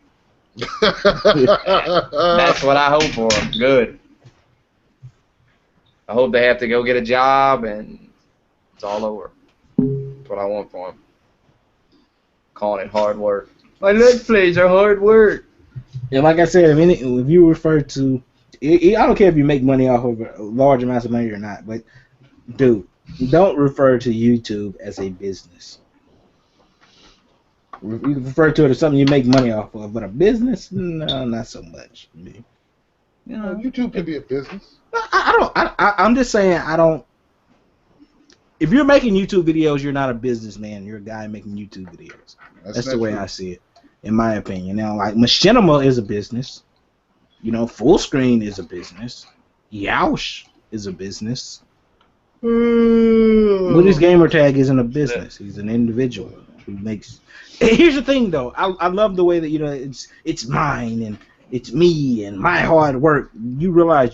That's what I hope for them. Good. I hope they have to go get a job and it's all over. That's what I want for them. Calling it hard work. My Let's Plays are hard work. Yeah, like I said, if you refer to, I don't care if you make money off of large amounts of money or not, but dude, don't refer to YouTube as a business. You can refer to it as something you make money off of, but a business, no, not so much. YouTube can be a business. I'm just saying, I don't. If you're making YouTube videos, you're not a businessman. You're a guy making YouTube videos. That's the way I see it, in my opinion. Now, like Machinima is a business. Full Screen is a business. Yoush is a business. Woody's gamer tag isn't a business. He's an individual who makes. And here's the thing, though. I love the way that it's mine and it's me and my hard work. You realize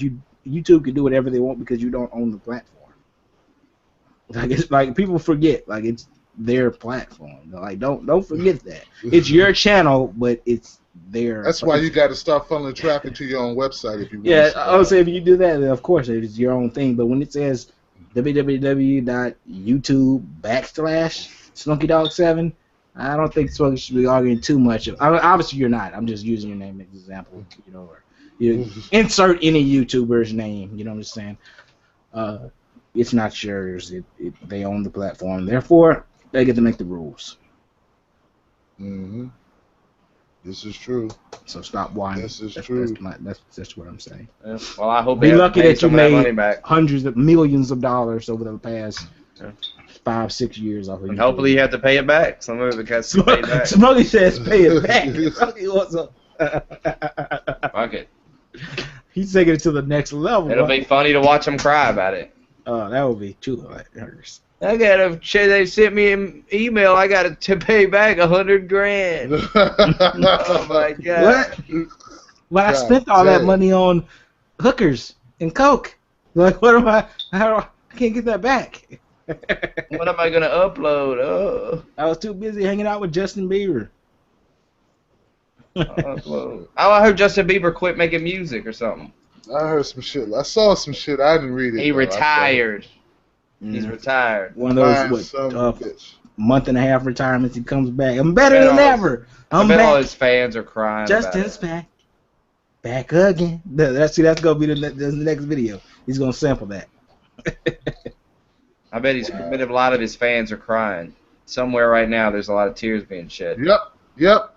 YouTube can do whatever they want because you don't own the platform. Like it's like people forget, like it's their platform. Like don't forget that it's your channel, but it's there. That's why you got to start funneling traffic to your own website if you really Yeah, survive. I would say if you do that, then of course it's your own thing. But when it says www.youtube.com/Smokeydogg7, I don't think Smokey should be arguing too much. Obviously, you're not. I'm just using your name as an example. You know, or you insert any YouTuber's name. You know what I'm saying? It's not yours. They own the platform. Therefore, they get to make the rules. Mm-hmm. This is true. So stop whining. This is true. That's what I'm saying. Yeah. Well, I hope Be they lucky pay that you some of that money made back. hundreds of millions of dollars over the past 5-6 years off of And YouTube. hopefully you have to pay it back. Some of it has to be paid back. Smokey says pay it back. Smokey wants a Fuck it. He's taking it to the next level. It'll be funny to watch them cry about it. Oh, that would be too hilarious. I gotta. They sent me an email. I gotta pay back $100,000. Oh my god. What? Well, I spent all that money on hookers and coke. Like, what am I? I can't get that back. What am I gonna upload? Oh. I was too busy hanging out with Justin Bieber. Upload. Oh, I heard Justin Bieber quit making music or something. I heard some shit. I saw some shit. I didn't read it. He though. retired. He's retired. One of those Bitch. month and a half retirements. He comes back. I'm better than ever. I'm I bet all back. his fans are crying. Justin's about back again. That's gonna be the next video. He's gonna sample that. I bet a lot of his fans are crying. Somewhere right now, there's a lot of tears being shed. Yep.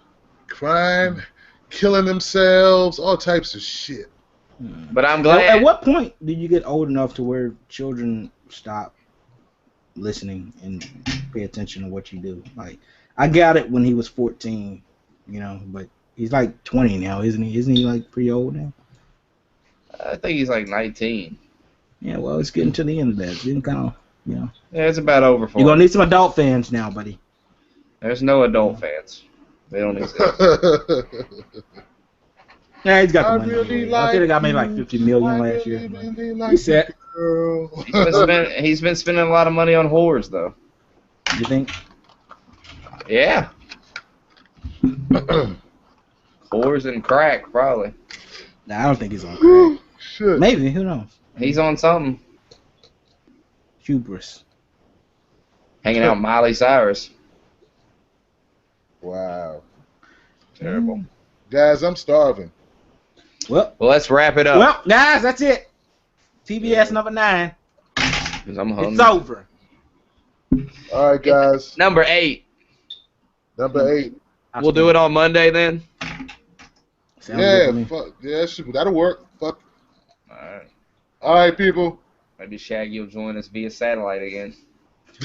Crying, killing themselves, all types of shit. But I'm glad. At what point do you get old enough to where children stop listening and pay attention to what you do? Like, I got it when he was 14, you know, but he's like 20 now, isn't he? Isn't he like pretty old now? I think he's like 19. Yeah, well, it's getting to the end of that. It's getting kind of, you know. Yeah, it's about over for You're him. gonna need some adult fans now, buddy. There's no adult fans. They don't exist. Yeah, he's got the I money. really I think they got like made like 50 million last year. Really He like said, girl. He's been spending a lot of money on whores, though. you think? Yeah. Whores and crack, probably. Nah, I don't think he's on crack. Shit. Maybe, who knows? He's on something. Hubris. Hanging out with Miley Cyrus. Wow. Terrible. Guys, I'm starving. Well, let's wrap it up. Well, guys, that's it. TBS number 9. 'Cause I'm hungry. It's over. All right, guys. Number 8. Number 8. We'll do it on Monday then. Sounds good to me. Fuck. Yeah, that'll work. Fuck. Alright. All right, people. Maybe Shaggy will join us via satellite again.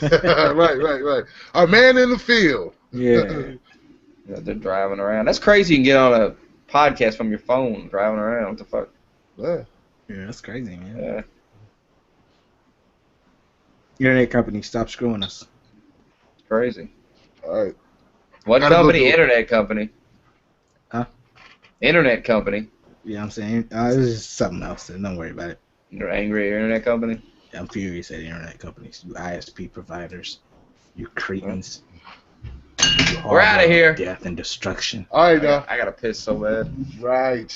right. Our man in the field. Yeah. Yeah, they're driving around. That's crazy. You can get on a podcast from your phone driving around. What the fuck? Yeah. Yeah, that's crazy, man. Yeah. Internet company, stop screwing us. It's crazy. All right. What Gotta company? go do it. Internet company. Huh? Internet company. Yeah, I'm saying this is something else. So don't worry about it. You're angry at internet company? I'm furious at internet companies, you ISP providers, you cretins. You We're outta here. Death and destruction. All right, now. I gotta piss so bad. Right.